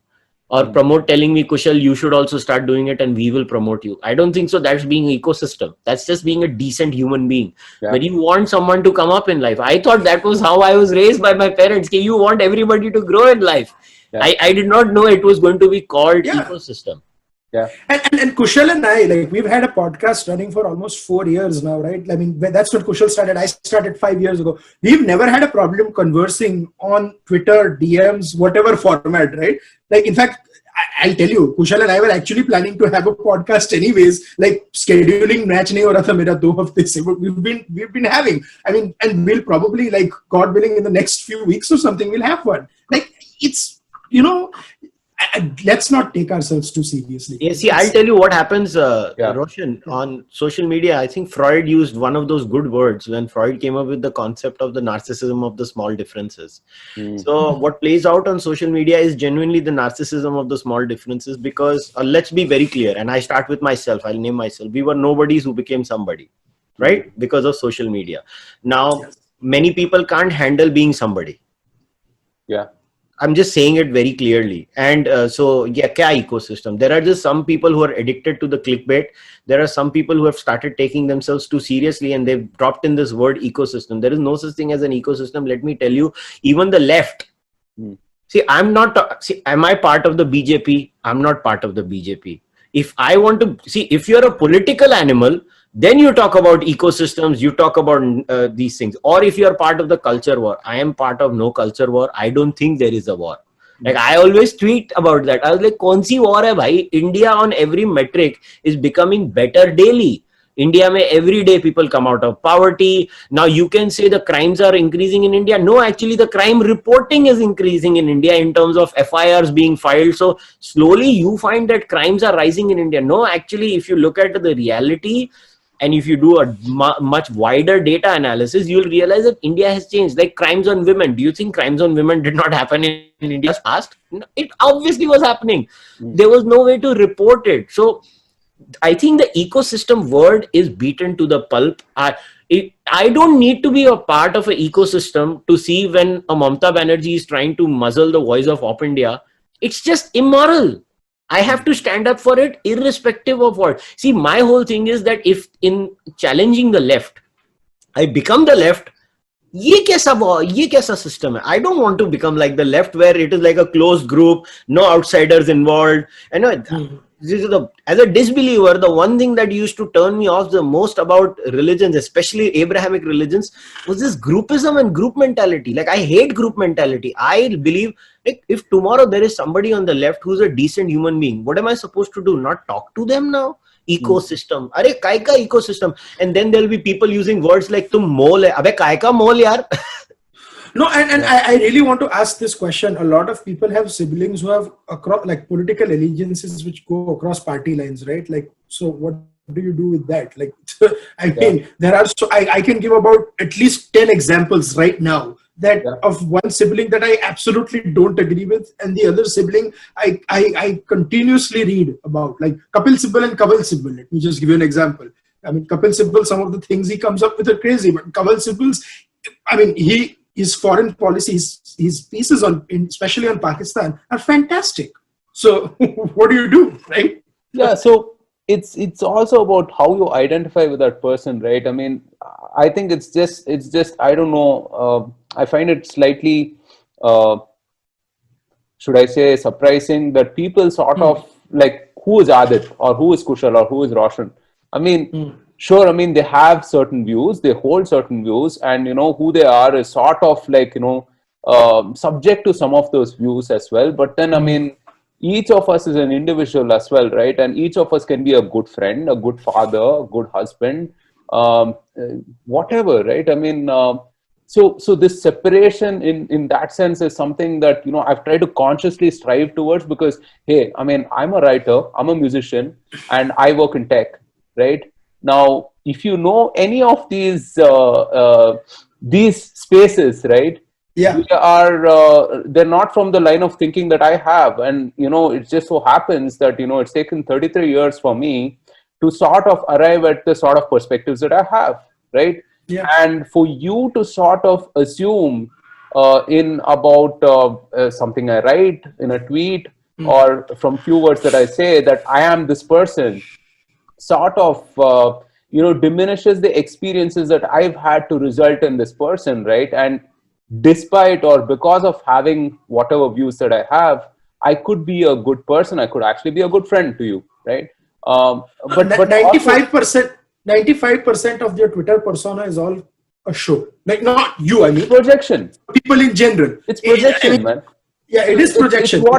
Or Pramod telling me, Kushal, you should also start doing it and we will promote you. I don't think so. That's being an ecosystem. That's just being a decent human being. Yeah. When you want someone to come up in life. I thought that was how I was raised by my parents. You want everybody to grow in life. Yeah. I did not know it was going to be called ecosystem. Yeah. And Kushal and I, like, we've had a podcast running for almost 4 years now, right? I mean, that's when Kushal started. I started 5 years ago. We've never had a problem conversing on Twitter, DMs, whatever format, right? Like, in fact, I'll tell you, Kushal and I were actually planning to have a podcast anyways, like scheduling match nahi ho raha tha mera 2 hafte se. We've been having, I mean, and we'll probably, like, God willing, in the next few weeks or something, we'll have one. Like, it's, you know, let's not take ourselves too seriously. Yeah, see, I'll tell you what happens, Roshan, on social media. I think Freud used one of those good words when Freud came up with the concept of the narcissism of the small differences. So what plays out on social media is genuinely the narcissism of the small differences, because let's be very clear, and I start with myself, I'll name myself. We were nobodies who became somebody, right? Because of social media. Now, many people can't handle being somebody. Yeah. I'm just saying it very clearly. And so, yeah, kya ecosystem? There are just some people who are addicted to the clickbait. There are some people who have started taking themselves too seriously and they've dropped in this word ecosystem. There is no such thing as an ecosystem. Let me tell you, even the left. See, am I part of the BJP? I'm not part of the BJP. If I want to see, if you're a political animal, then you talk about ecosystems, you talk about these things. Or if you're part of the culture war, I am part of no culture war. I don't think there is a war. Like, I always tweet about that. I was like, kaun si war hai bhai? India on every metric is becoming better daily. India mein every day people come out of poverty. Now you can say the crimes are increasing in India. No, actually the crime reporting is increasing in India in terms of FIRs being filed. So slowly you find that crimes are rising in India. No, actually, if you look at the reality, and if you do a much wider data analysis, you'll realize that India has changed. Like crimes on women. Do you think crimes on women did not happen in India's past? No, it obviously was happening. There was no way to report it. So I think the ecosystem word is beaten to the pulp. I don't need to be a part of an ecosystem to see when a Mamata Banerjee is trying to muzzle the voice of Op India. It's just immoral. I have to stand up for it irrespective of what. See, my whole thing is that if in challenging the left, I become the left, ye kaisa system hai? I don't want to become like the left where it is like a closed group, no outsiders involved. I know as a disbeliever, the one thing that used to turn me off the most about religions, especially Abrahamic religions, was this groupism and group mentality. Like, I hate group mentality. I believe, like, if tomorrow there is somebody on the left who's a decent human being, what am I supposed to do? Not talk to them now? Ecosystem. Are kai ka ecosystem? And then there'll be people using words like tum mole hai. Abe kai ka mole yaar? No, and I really want to ask this question. A lot of people have siblings who have like political allegiances which go across party lines, right? Like, so what do you do with that? Like, I mean, there are, so I can give about at least 10 examples right now that of one sibling that I absolutely don't agree with, and the other sibling I continuously read about, like Kapil Sibal and Kaval Sibal. Let me just give you an example. I mean, Kapil Sibal, some of the things he comes up with are crazy, but Kaval Sibal's, I mean, his foreign policies, his pieces on, especially on Pakistan, are fantastic. So what do you do, right? Yeah, so it's also about how you identify with that person, right? I mean, I think it's just I don't know. I find it slightly, should I say, surprising that people sort of like, who is Aadit or who is Kushal or who is Roshan? I mean. Sure, I mean, they have certain views, they hold certain views, and, you know, who they are is sort of like, you know, subject to some of those views as well. But then, I mean, each of us is an individual as well, right? And each of us can be a good friend, a good father, a good husband, whatever, right? I mean, so this separation in that sense is something that, you know, I've tried to consciously strive towards, because, hey, I mean, I'm a writer, I'm a musician, and I work in tech, right? Now, if you know any of these spaces, right? Yeah. We are they're not from the line of thinking that I have, and you know, it just so happens that, you know, it's taken 33 years for me to sort of arrive at the sort of perspectives that I have, right? Yeah. And for you to sort of assume in about something I write in a tweet or from few words that I say that I am this person, sort of you know, diminishes the experiences that I've had to result in this person, right? And despite or because of having whatever views that I have, I could be a good person. I could actually be a good friend to you, right? But 95% of their Twitter persona is all a show. Like, not you, I mean projection. people in general. It's projection, I mean, man. Yeah, it is projection. It's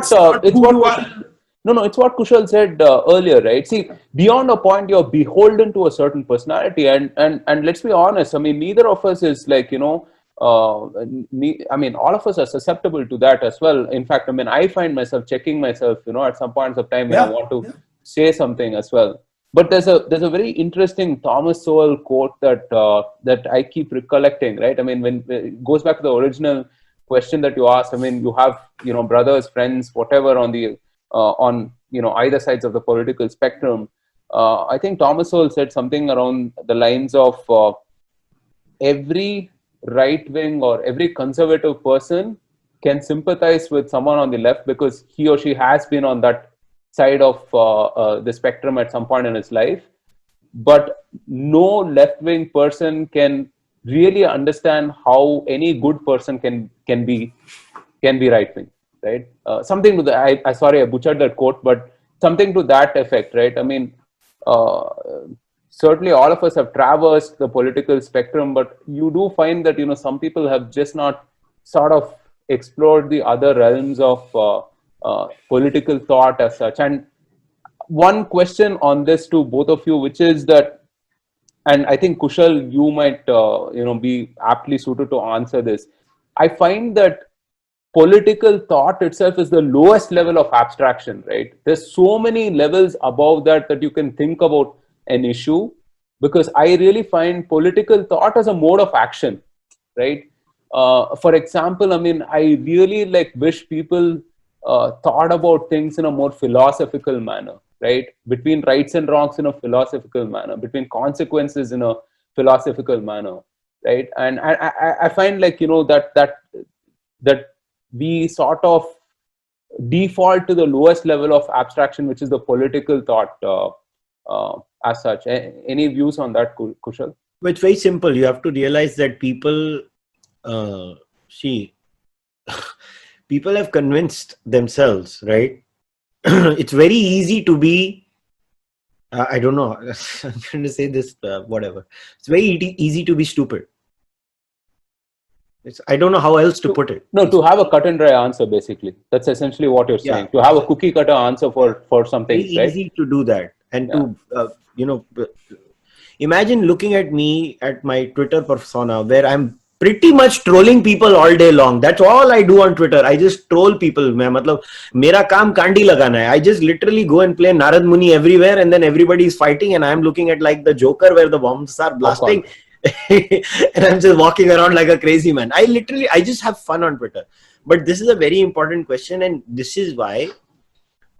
what Kushal said earlier, right? See, beyond a point, you're beholden to a certain personality, and let's be honest. I mean, neither of us is like, you know. I mean, all of us are susceptible to that as well. In fact, I mean, I find myself checking myself, you know, at some points of time when I want to say something as well. But there's a very interesting Thomas Sowell quote that I keep recollecting, right? I mean, when it goes back to the original question that you asked. I mean, you have, you know, brothers, friends, whatever on the on, you know, either sides of the political spectrum. I think Thomas Sowell said something around the lines of every right wing or every conservative person can sympathize with someone on the left because he or she has been on that side of the spectrum at some point in his life, but no left-wing person can really understand how any good person can be right-wing, right? Something to that. I sorry, I butchered that quote, but something to that effect, right? I mean, certainly all of us have traversed the political spectrum, but you do find that, you know, some people have just not sort of explored the other realms of political thought as such. And one question on this to both of you, which is that, and I think Kushal, you might you know, be aptly suited to answer this. I find that political thought itself is the lowest level of abstraction, right? There's so many levels above that you can think about an issue, because I really find political thought as a mode of action, right? For example, I mean, I really like wish people thought about things in a more philosophical manner, right? Between rights and wrongs in a philosophical manner, between consequences in a philosophical manner, right? And I find, like, you know, that we sort of default to the lowest level of abstraction, which is the political thought as such. Any views on that, Kushal? Well, it's very simple. You have to realize that people people have convinced themselves, right? It's very easy to be, I don't know, I'm trying to say this, whatever. It's very easy to be stupid. I don't know how else to put it. No, to have a cut and dry answer, basically. That's essentially what you're saying. To have a cookie cutter answer for something. It's very easy to do that. And to, you know, imagine looking at me at my Twitter persona where I'm pretty much trolling people all day long. That's all I do on Twitter. I just troll people. Mera kaam kandi lagana hai. I just literally go and play Narad Muni everywhere, and then everybody is fighting, and I'm looking at like the Joker where the bombs are blasting. And I'm just walking around like a crazy man. I just have fun on Twitter. But this is a very important question, and this is why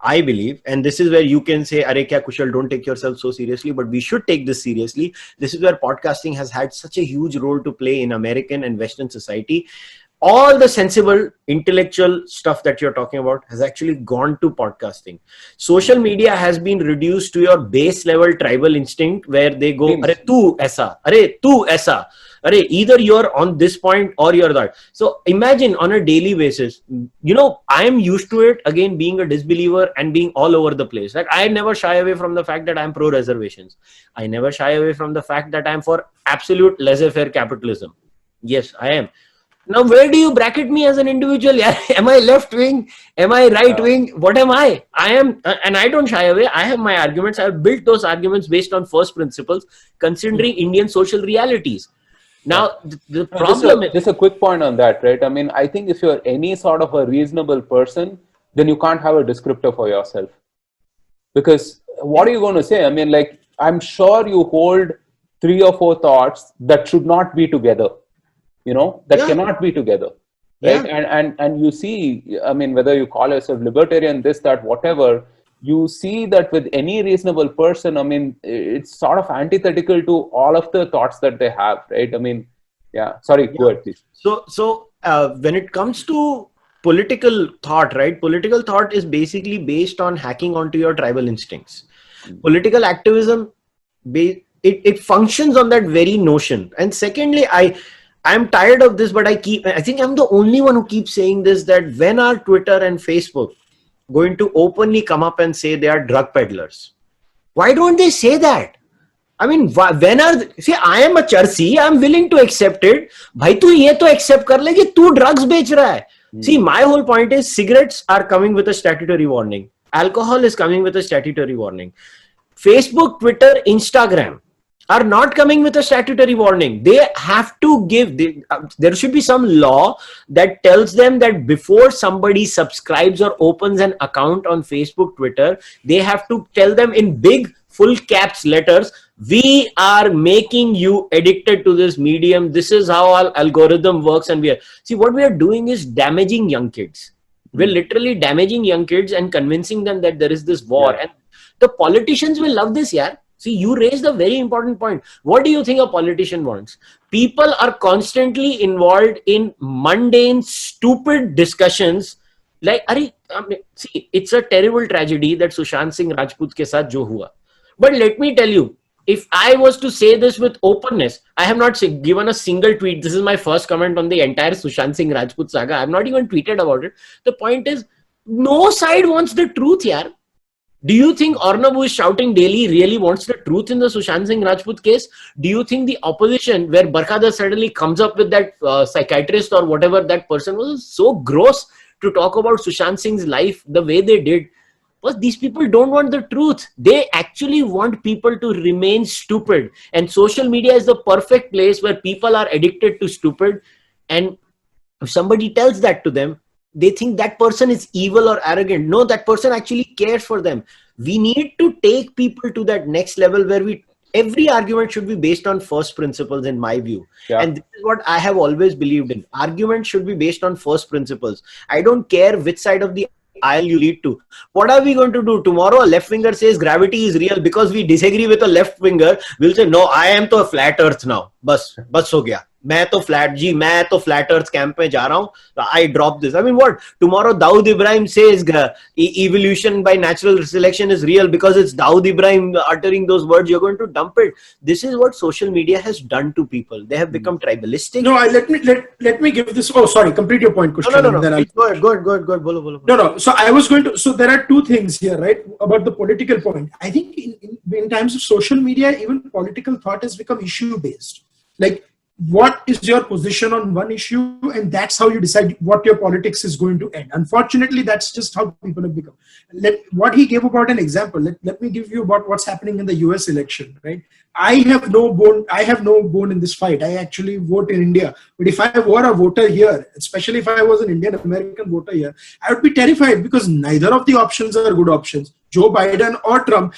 I believe, and this is where you can say, Are kya Kushal, don't take yourself so seriously, but we should take this seriously. This is where podcasting has had such a huge role to play in American and Western society. All the sensible, intellectual stuff that you're talking about has actually gone to podcasting. Social media has been reduced to your base level tribal instinct where they go, Are tu aisa. Either you're on this point or you're that. So imagine on a daily basis, you know, I'm used to it, again, being a disbeliever and being all over the place. Like, I never shy away from the fact that I'm pro reservations. I never shy away from the fact that I'm for absolute laissez-faire capitalism. Yes, I am. Now, where do you bracket me as an individual? Am I left wing? Am I right wing? What am I? I am, and I don't shy away. I have my arguments. I have built those arguments based on first principles, considering Indian social realities. Now, the No, problem is... just a quick point on that, right? I mean, I think if you're any sort of a reasonable person, then you can't have a descriptor for yourself. Because what are you going to say? I mean, like, I'm sure you hold 3 or 4 thoughts that should not be together, that cannot be together. Right. Yeah. And you see, I mean, whether you call yourself libertarian, this, that, whatever, you see that with any reasonable person, I mean, it's sort of antithetical to all of the thoughts that they have, right? I mean, sorry, go ahead, please. So when it comes to political thought, right? Political thought is basically based on hacking onto your tribal instincts. Political activism, it functions on that very notion. And secondly, I'm tired of this, but I think I'm the only one who keeps saying this, that when are Twitter and Facebook going to openly come up and say they are drug peddlers? Why don't they say that? I mean, see, I am a Charsi, I'm willing to accept it. Bhai, tu ye to accept kar le ki tu drugs bech raha hai. See, my whole point is cigarettes are coming with a statutory warning. Alcohol is coming with a statutory warning. Facebook, Twitter, Instagram are not coming with a statutory warning. They have to give, there should be some law that tells them that before somebody subscribes or opens an account on Facebook, Twitter, they have to tell them in big full caps letters, we are making you addicted to this medium. This is how our algorithm works. And what we are doing is damaging young kids. We're literally damaging young kids and convincing them that there is this war. And the politicians will love this, yaar. See, you raised a very important point. What do you think a politician wants? People are constantly involved in mundane, stupid discussions. Like, see, it's a terrible tragedy that Sushant Singh Rajput ke saath jo hua. But let me tell you, if I was to say this with openness, I have not given a single tweet. This is my first comment on the entire Sushant Singh Rajput saga. I have not even tweeted about it. The point is, no side wants the truth, yaar. Do you think Arnab, who is shouting daily, really wants the truth in the Sushant Singh Rajput case? Do you think the opposition, where Barkhada suddenly comes up with that psychiatrist or whatever that person was, so gross to talk about Sushant Singh's life the way they did? Because these people don't want the truth. They actually want people to remain stupid. And social media is the perfect place where people are addicted to stupid. And if somebody tells that to them, they think that person is evil or arrogant. No, that person actually cares for them. We need to take people to that next level where every argument should be based on first principles, in my view. And this is what I have always believed in. Argument should be based on first principles. I don't care which side of the aisle you lead to. What are we going to do? Tomorrow a left winger says gravity is real because we disagree with a left winger. We'll say, no, I am to a flat earth now. Bas ho gaya. मैं तो flat earth camp में जा रहा हूँ. I drop this. I mean, what? Tomorrow Dawood Ibrahim says evolution by natural selection is real because it's Dawood Ibrahim uttering those words. You're going to dump it. This is what social media has done to people. They have become tribalistic. No, let me give this. Oh, sorry. Complete your point, Kushal. No. Go ahead. Bolo. No. So I was going to. So there are two things here, right? About the political point. I think in times of social media, even political thought has become issue based. Like, what is your position on one issue, and that's how you decide what your politics is going to end. Unfortunately, that's just how people have become. What he gave about an example, let me give you about what's happening in the US election, right? I have no bone in this fight. I actually vote in India. But if I were a voter here, especially if I was an Indian American voter here, I would be terrified because neither of the options are good options, Joe Biden or Trump.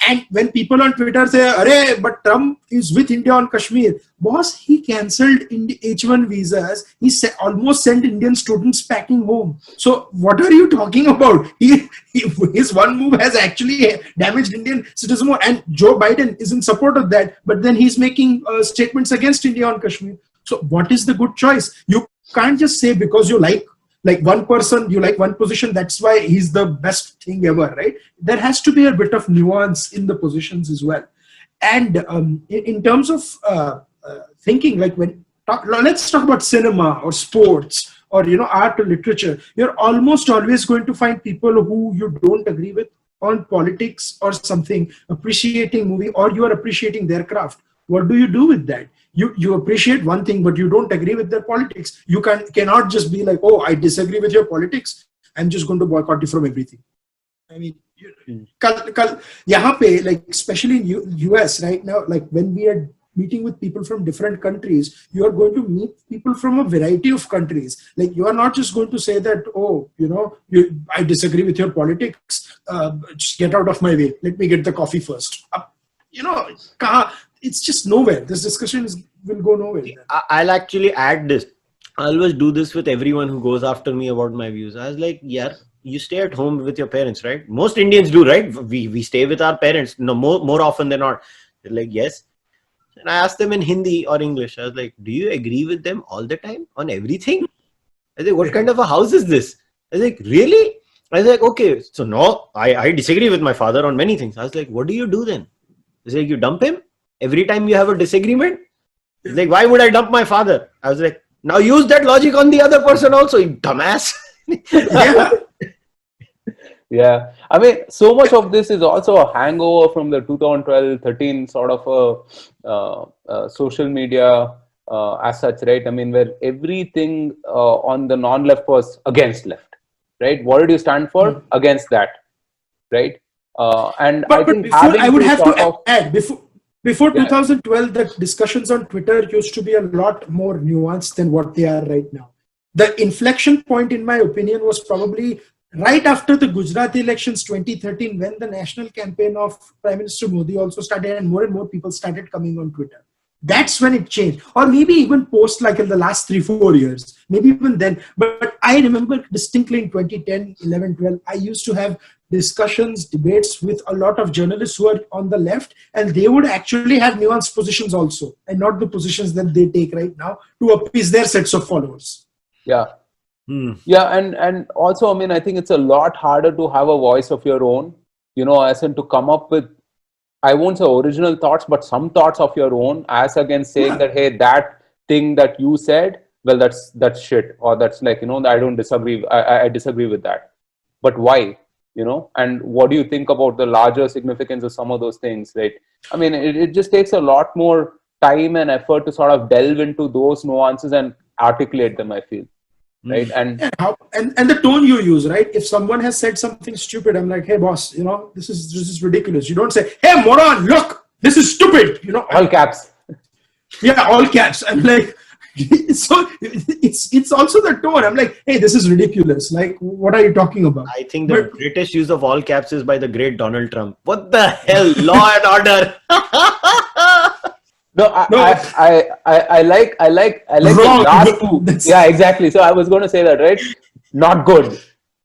And when people on Twitter say, "Arey, but Trump is with India on Kashmir," boss, he cancelled H1 visas. He almost sent Indian students packing home. So what are you talking about? His one move has actually damaged Indian citizens more. And Joe Biden is in support of that. But then he's making statements against India on Kashmir. So what is the good choice? You can't just say because you like one person, you like one position, that's why he's the best thing ever, right? There has to be a bit of nuance in the positions as well. And in terms of thinking, like let's talk about cinema or sports or art or literature. You're almost always going to find people who you don't agree with on politics or something, appreciating movie, or you are appreciating their craft. What do you do with that? You appreciate one thing, but you don't agree with their politics. You cannot just be like, oh, I disagree with your politics, I'm just going to boycott you from everything. I mean, yahan pe, like especially in US right now, like when we are meeting with people from different countries, you are going to meet people from a variety of countries. Like, you are not just going to say that, oh, I disagree with your politics. Just get out of my way. Let me get the coffee first. It's just nowhere. This discussion will go nowhere. I'll actually add this. I always do this with everyone who goes after me about my views. I was like, yeah, you stay at home with your parents, right? Most Indians do, right? We stay with our parents more often than not. They're like, yes. And I asked them in Hindi or English. I was like, do you agree with them all the time on everything? I was like, what kind of a house is this? I was like, really? I was like, okay, so no, I disagree with my father on many things. I was like, what do you do then? I was like, you dump him every time you have a disagreement? He's like, why would I dump my father? I was like, now use that logic on the other person also, you dumbass. Yeah. I mean, so much of this is also a hangover from the 2012-13 sort of social media as such, right? I mean, where everything on the non-left was against left, right? What did you stand for? Against that, right? And but I think before, I would have to add, before Yeah. 2012, the discussions on Twitter used to be a lot more nuanced than what they are right now. The inflection point, in my opinion, was probably right after the Gujarat elections 2013, when the national campaign of Prime Minister Modi also started and more people started coming on Twitter. That's when it changed. Or maybe even post, like in the last 3-4 years, maybe even then. But I remember distinctly in 2010, 11, 12, I used to have discussions, debates with a lot of journalists who are on the left, and they would actually have nuanced positions also, and not the positions that they take right now to appease their sets of followers. Yeah. Yeah. And also, I mean, I think it's a lot harder to have a voice of your own, as in to come up with, I won't say original thoughts, but some thoughts of your own, as against saying that, hey, that thing that you said, well, that's shit. Or that's like, I don't disagree. I disagree with that. But why? And what do you think about the larger significance of some of those things, right? I mean, it just takes a lot more time and effort to sort of delve into those nuances and articulate them, I feel. Right. And the tone you use, right? If someone has said something stupid, I'm like, hey boss, this is ridiculous. You don't say, hey moron, look, this is stupid. All caps. Yeah, all caps. I'm like, so it's also the tone. I'm like, hey, this is ridiculous. Like, what are you talking about? I think the greatest use of all caps is by the great Donald Trump. What the hell? Law and order. No, I like the last two. Yeah, exactly. So I was going to say that, right? Not good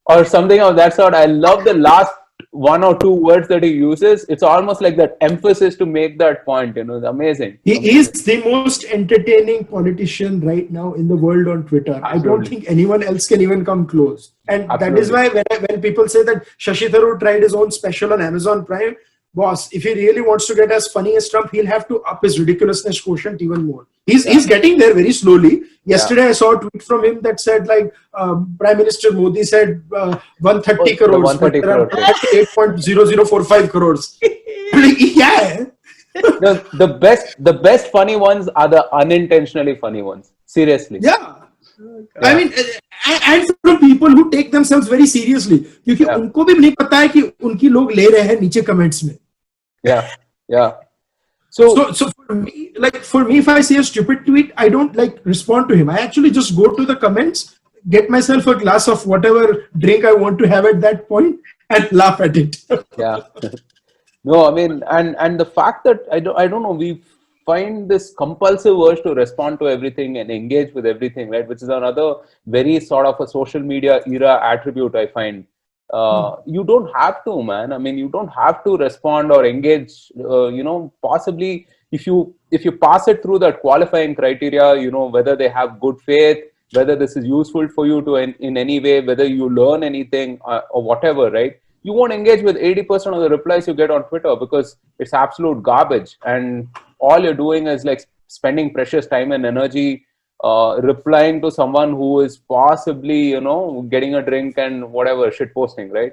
or something of that sort. I love the last one or two words that he uses. It's almost like that emphasis to make that point. It's amazing. He is the most entertaining politician right now in the world on Twitter. Absolutely. I don't think anyone else can even come close. And Absolutely. That is why when people say that Shashi Tharoor tried his own special on Amazon Prime, boss, if he really wants to get as funny as Trump, he'll have to up his ridiculousness quotient even more. He's getting there very slowly. Yesterday, I saw a tweet from him that said, like, Prime Minister Modi said 130 crores. 130 crores. 8.0045 crores. Like, yeah. The best funny ones are the unintentionally funny ones. Seriously. Yeah. I mean, and from people who take themselves very seriously. क्योंकि उनको भी नहीं पता है कि उनकी लोग ले रहे हैं नीचे comments में. Yeah. So for me, if I see a stupid tweet, I don't respond to him. I actually just go to the comments, get myself a glass of whatever drink I want to have at that point, and laugh at it. Yeah. No, I mean, and the fact that I don't know, we find this compulsive urge to respond to everything and engage with everything, right? Which is another very sort of a social media era attribute, I find. You don't have to, man. I mean, you don't have to respond or engage. Possibly if you pass it through that qualifying criteria, whether they have good faith, whether this is useful for you to in any way, whether you learn anything or whatever, right? You won't engage with 80% of the replies you get on Twitter because it's absolute garbage, and all you're doing is like spending precious time and energy replying to someone who is possibly, getting a drink and whatever, shit posting, right?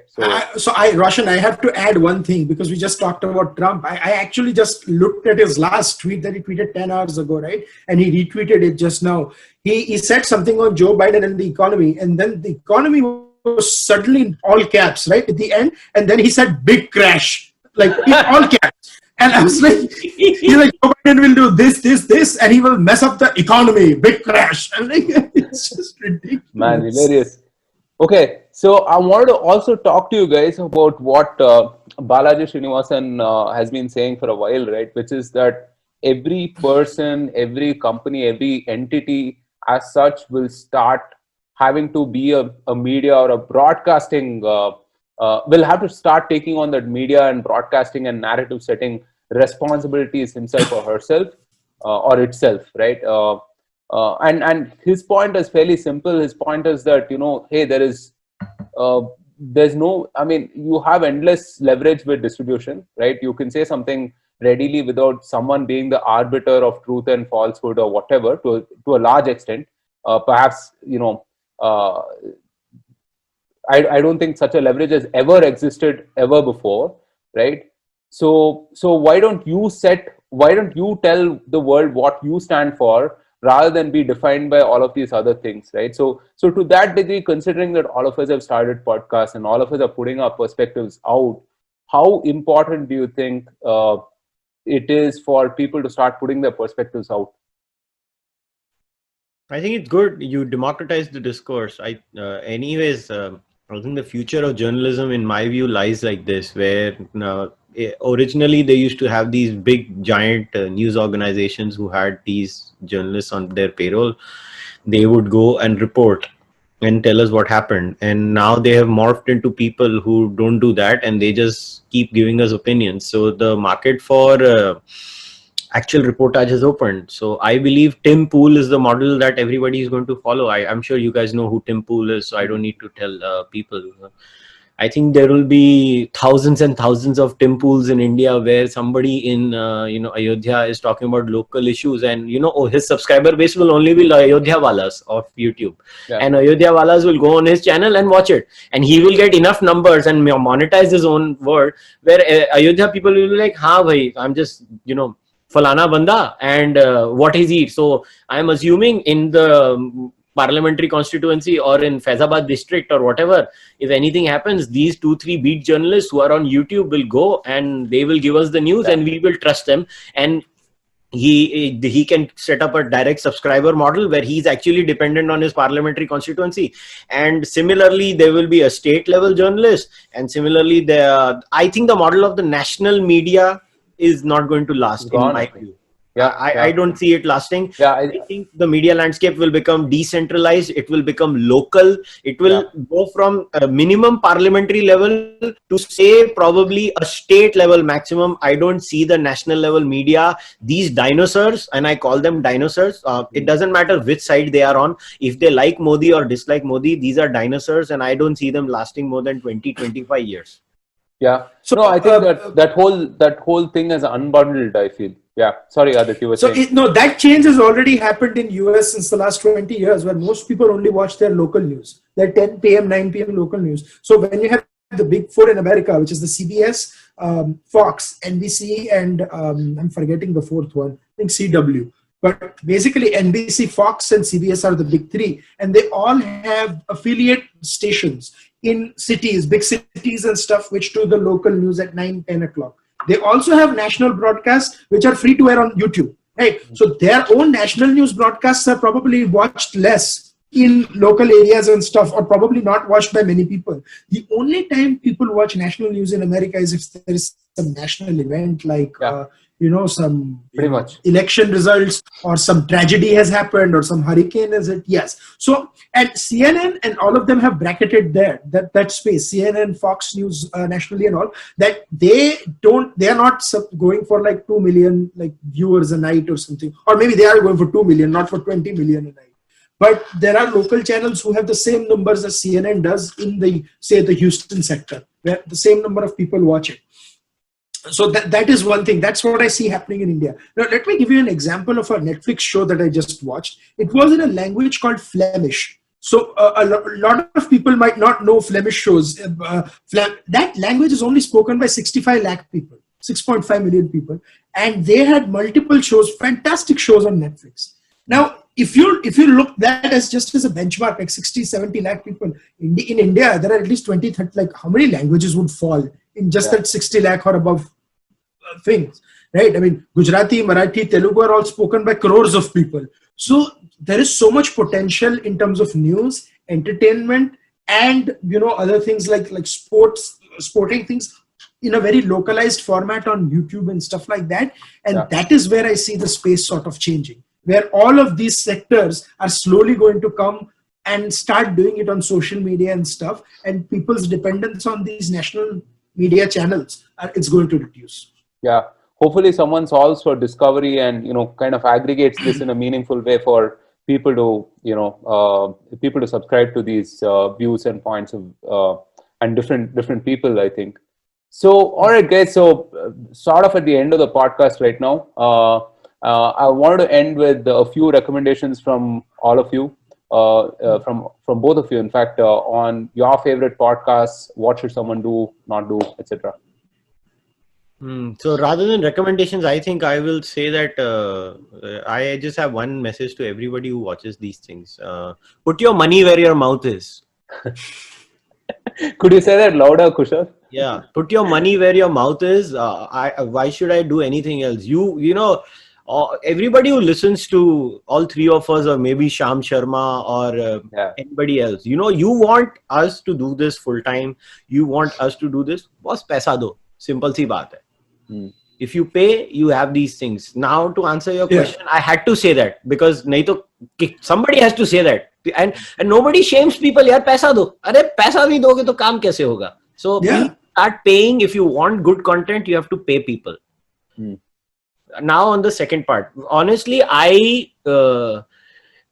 Roshan, I have to add one thing because we just talked about Trump. I actually just looked at his last tweet that he tweeted 10 hours ago, right? And he retweeted it just now. He said something on Joe Biden and the economy, and then the economy was suddenly in all caps, right? At the end, and then he said big crash, like in all caps. And I was like, he's like, Joe Biden will do this, and he will mess up the economy, big crash. I'm like, it's just ridiculous. Man, hilarious. Okay, so I wanted to also talk to you guys about what Balaji Srinivasan has been saying for a while, right? Which is that every person, every company, every entity as such will start having to be a media or a broadcasting, will have to start taking on that media and broadcasting and narrative setting responsibilities himself or herself or itself, right? And his point is fairly simple. His point is that, hey, there's no, I mean, you have endless leverage with distribution, right? You can say something readily without someone being the arbiter of truth and falsehood or whatever, to a large extent. Perhaps, I don't think such a leverage has ever existed ever before, right? So why don't you tell the world what you stand for, rather than be defined by all of these other things, right? So to that degree, considering that all of us have started podcasts and all of us are putting our perspectives out, how important do you think it is for people to start putting their perspectives out? I think it's good. You democratize the discourse. I think the future of journalism, in my view, lies like this, where originally they used to have these big giant news organizations who had these journalists on their payroll. They would go and report and tell us what happened, and now they have morphed into people who don't do that, and they just keep giving us opinions. So the market for actual reportage has opened. So I believe Tim Pool is the model that everybody is going to follow. I'm sure you guys know who Tim Pool is, so I don't need to tell people. I think there will be thousands and thousands of Tim Pools in India, where somebody in Ayodhya is talking about local issues, and his subscriber base will only be Ayodhya Walas of YouTube, and Ayodhya Walas will go on his channel and watch it, and he will get enough numbers and monetize his own word, where Ayodhya people will be like, "Ha, bhai, I'm just Falana Banda, and what is he?" So I'm assuming in the parliamentary constituency or in Faizabad district or whatever, if anything happens, these 2-3 beat journalists who are on YouTube will go and they will give us the news, and we will trust them. And he can set up a direct subscriber model where he's actually dependent on his parliamentary constituency. And similarly, there will be a state level journalist, and similarly I think the model of the national media is not going to last, in my view. I don't see it lasting. I think the media landscape will become decentralized. It will become local. It will go from a minimum parliamentary level to, say, probably a state level maximum. I don't see the national level media, these dinosaurs, and I call them dinosaurs. It doesn't matter which side they are on. If they like Modi or dislike Modi, these are dinosaurs, and I don't see them lasting more than 20-25 years. Yeah. So no, I think that whole thing is unbundled, I feel. Yeah. Sorry, Aadit, you were saying. That change has already happened in US since the last 20 years, where most people only watch their local news, their 10 p.m., 9 p.m. local news. So when you have the big four in America, which is the CBS, Fox, NBC, and I'm forgetting the fourth one, I think CW. But basically NBC, Fox, and CBS are the big three, and they all have affiliate stations in cities, big cities and stuff, which do the local news at 9, 10 o'clock. They also have national broadcasts, which are free to air on YouTube. Right? So their own national news broadcasts are probably watched less in local areas and stuff, or probably not watched by many people. The only time people watch national news in America is if there is some national event, like some election results, or some tragedy has happened, or some hurricane is it. Yes. So, and CNN and all of them have bracketed that space, CNN, Fox News, nationally and all, that they are not going for like 2 million viewers a night or something, or maybe they are going for 2 million, not for 20 million a night. But there are local channels who have the same numbers as CNN does in the Houston sector, where the same number of people watch it. So that is one thing. That's what I see happening in India. Now, let me give you an example of a Netflix show that I just watched. It was in a language called Flemish. So a lot of people might not know Flemish shows. That language is only spoken by 65 lakh people, 6.5 million people. And they had multiple shows, fantastic shows on Netflix. Now, if you look that as just as a benchmark, like 60, 70 lakh people, in India, there are at least 20, 30, how many languages would fall in just that 60 lakh or above things? right? I mean, Gujarati, Marathi, Telugu are all spoken by crores of people. So there is so much potential in terms of news, entertainment, and other things like sporting things in a very localized format on YouTube and stuff like that. And that is where I see the space sort of changing, where all of these sectors are slowly going to come and start doing it on social media and stuff, and people's dependence on these national media channels, it's going to reduce. Yeah. Hopefully someone solves for discovery and, kind of aggregates this in a meaningful way for people to, subscribe to these views and points of, and different people, I think. So, all right, guys. So, sort of at the end of the podcast right now, I wanted to end with a few recommendations from all of you, from both of you, in fact, on your favorite podcasts. What should someone do, not do, etc. So rather than recommendations, I think I will say that I just have one message to everybody who watches these things. Put your money where your mouth is. Could you say that louder, Kushal? Yeah, put your money where your mouth is. Why should I do anything else? Everybody who listens to all three of us, or maybe Sham Sharma or anybody else, you want us to do this full time. You want us to do this. Boss, paisa do. Simple si baat hai. If you pay, you have these things. Now, to answer your question, I had to say that because somebody has to say that, and nobody shames people. Yaar, paisa do. Arey, paisa nahi doge to kaam kaise hoga? So please start paying. If you want good content, you have to pay people. Now on the second part, honestly, on the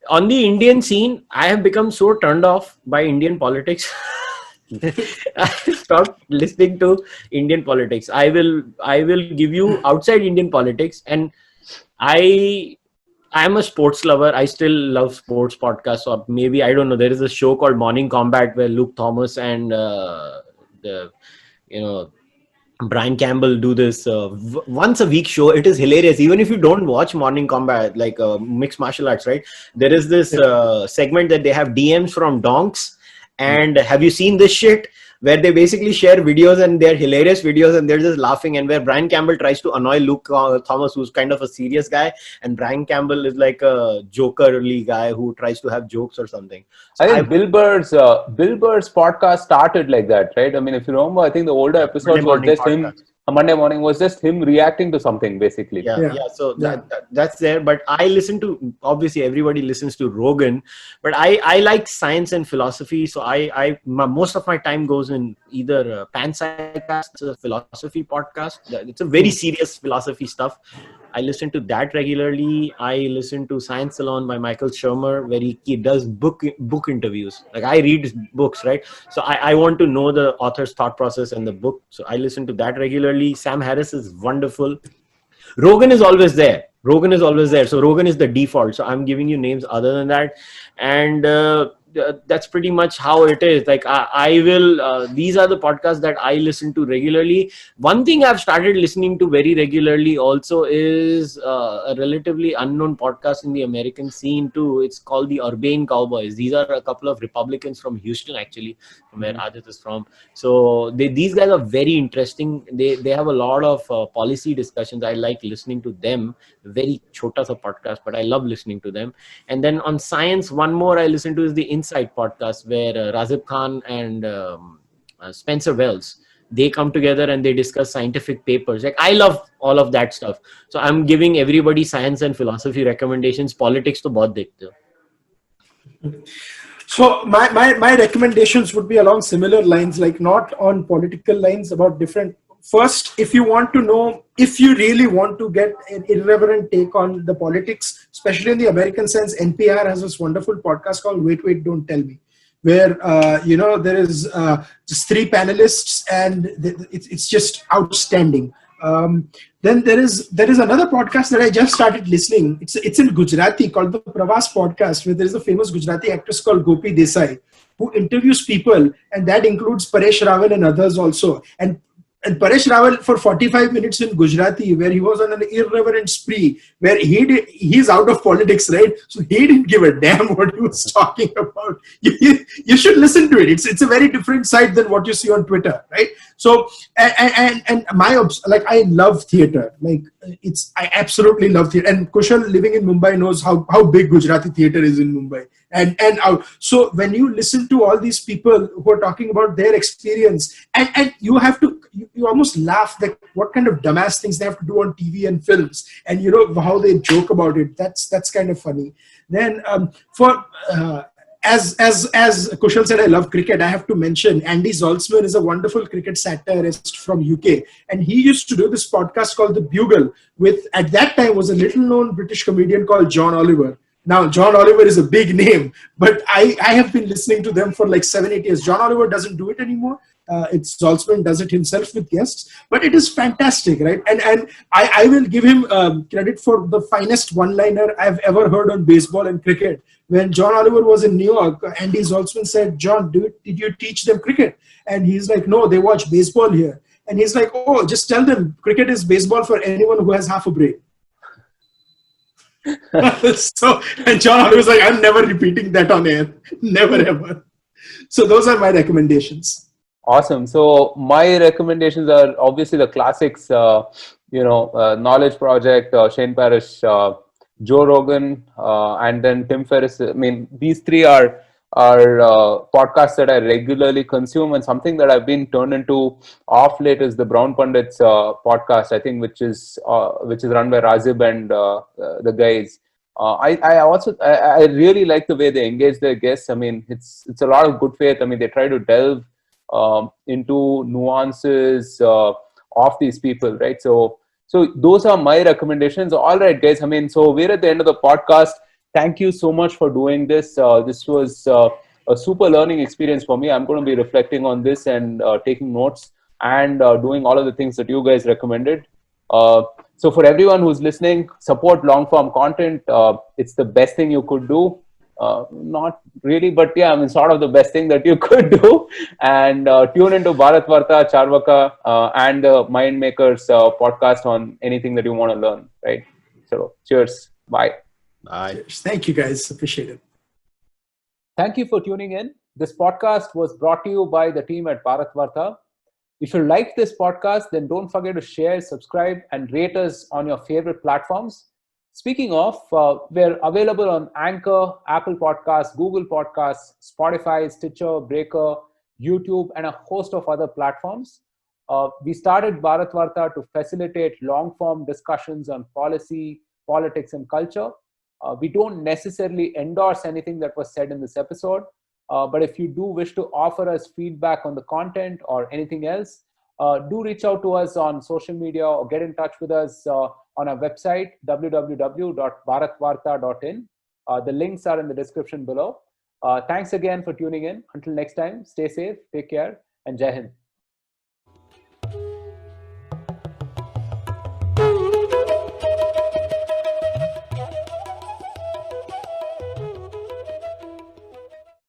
Indian scene, I have become so turned off by Indian politics. I stopped listening to Indian politics. I will give you outside Indian politics, and I am a sports lover. I still love sports podcasts, or maybe, I don't know, there is a show called Morning Combat where Luke Thomas and Brian Campbell do this once a week show. It is hilarious. Even if you don't watch Morning Combat, like mixed martial arts, right? There is this segment that they have DMs from donks. And have you seen this shit? Where they basically share videos, and they're hilarious videos, and they're just laughing. And where Brian Campbell tries to annoy Luke Thomas, who's kind of a serious guy, and Brian Campbell is like a jokerly guy who tries to have jokes or something. So I think Bill Burr's podcast started like that, right? I mean, if you remember, I think the older episode was just him. Monday morning was just him reacting to something, basically. So that's there. But I listen to, obviously everybody listens to Rogan, but I like science and philosophy. So most of my time goes in either Panpsycast, a philosophy podcast. It's a very serious philosophy stuff. I listen to that regularly. I listen to Science Salon by Michael Shermer, where he does book interviews. Like, I read books, right? So I want to know the author's thought process and the book. So I listen to that regularly. Sam Harris is wonderful. Rogan is always there. So Rogan is the default. So I'm giving you names other than that. And that's pretty much how it is. Like, I will, these are the podcasts that I listen to regularly. One thing I've started listening to very regularly also is a relatively unknown podcast in the American scene too. It's called the Urbane Cowboys. These are a couple of Republicans from Houston, actually, from where Aadit is from. So these guys are very interesting. They have a lot of policy discussions. I like listening to them. Very chota sa podcast, but I love listening to them. And then on science, one more I listen to is the Insight podcast, where Razib Khan and Spencer Wells, they come together and they discuss scientific papers. Like, I love all of that stuff. So I'm giving everybody science and philosophy recommendations. Politics to bahut dekhte ho. So my recommendations would be along similar lines, like not on political lines, about different. First, if you want to know, if you really want to get an irreverent take on the politics, especially in the American sense, NPR has this wonderful podcast called Wait, Don't Tell Me, where, there is just three panelists, and it's just outstanding. Then there is another podcast that I just started listening. It's in Gujarati, called the Prabhas Podcast, where there is a famous Gujarati actress called Gopi Desai, who interviews people, and that includes Paresh Rawal and others also. And Paresh Rawal, for 45 minutes in Gujarati, where he was on an irreverent spree, where he's out of politics, right? So he didn't give a damn what he was talking about. about. You should listen to it. It's a very different side than what you see on Twitter, right? So and like I love theater. Like I absolutely love theater. And Kushal, living in Mumbai, knows how big Gujarati theater is in Mumbai. And so when you listen to all these people who are talking about their experience, and you have to, you almost laugh like what kind of dumbass things they have to do on TV and films, and you know how they joke about it. That's kind of funny. Then as Kushal said, I love cricket. I have to mention Andy Zaltzman is a wonderful cricket satirist from UK, and he used to do this podcast called The Bugle with, at that time, was a little known British comedian called John Oliver. Now, John Oliver is a big name, but I have been listening to them for like 7-8 years. John Oliver doesn't do it anymore. It's Zaltzman does it himself with guests, but it is fantastic, right? And I will give him credit for the finest one-liner I've ever heard on baseball and cricket. When John Oliver was in New York, Andy Zaltzman said, "John, did you teach them cricket?" And he's like, "No, they watch baseball here." And he's like, "Oh, just tell them cricket is baseball for anyone who has half a brain." So, and John Oliver was like, "I'm never repeating that on air. Never ever." So those are my recommendations. Awesome. So my recommendations are obviously the classics, Knowledge Project, Shane Parrish, Joe Rogan, and then Tim Ferriss. I mean, these three are podcasts that I regularly consume, and something that I've been turned into off late is the Brown Pundits podcast, I think, which is run by Razib and the guys. I really like the way they engage their guests. I mean, it's a lot of good faith. I mean, they try to delve into nuances of these people, right? So those are my recommendations. All right, guys. I mean, so we're at the end of the podcast. Thank you so much for doing this. This was a super learning experience for me. I'm going to be reflecting on this and taking notes and doing all of the things that you guys recommended. So for everyone who's listening, support long form content. It's the best thing you could do. Not really, but yeah, I mean, sort of the best thing that you could do. And tune into Bharatvaarta, Charwock, and the MyIndMakers podcast on anything that you want to learn, right? So cheers. Bye. Bye. Cheers. Thank you, guys. Appreciate it. Thank you for tuning in. This podcast was brought to you by the team at Bharatvaarta. If you like this podcast, then don't forget to share, subscribe, and rate us on your favorite platforms. Speaking of, we're available on Anchor, Apple Podcasts, Google Podcasts, Spotify, Stitcher, Breaker, YouTube, and a host of other platforms. We started Bharatvaarta to facilitate long-form discussions on policy, politics, and culture. We don't necessarily endorse anything that was said in this episode, but if you do wish to offer us feedback on the content or anything else, do reach out to us on social media or get in touch with us on our website, www.bharatvaarta.in. The links are in the description below. Thanks again for tuning in. Until next time, stay safe, take care, and Jai Hind.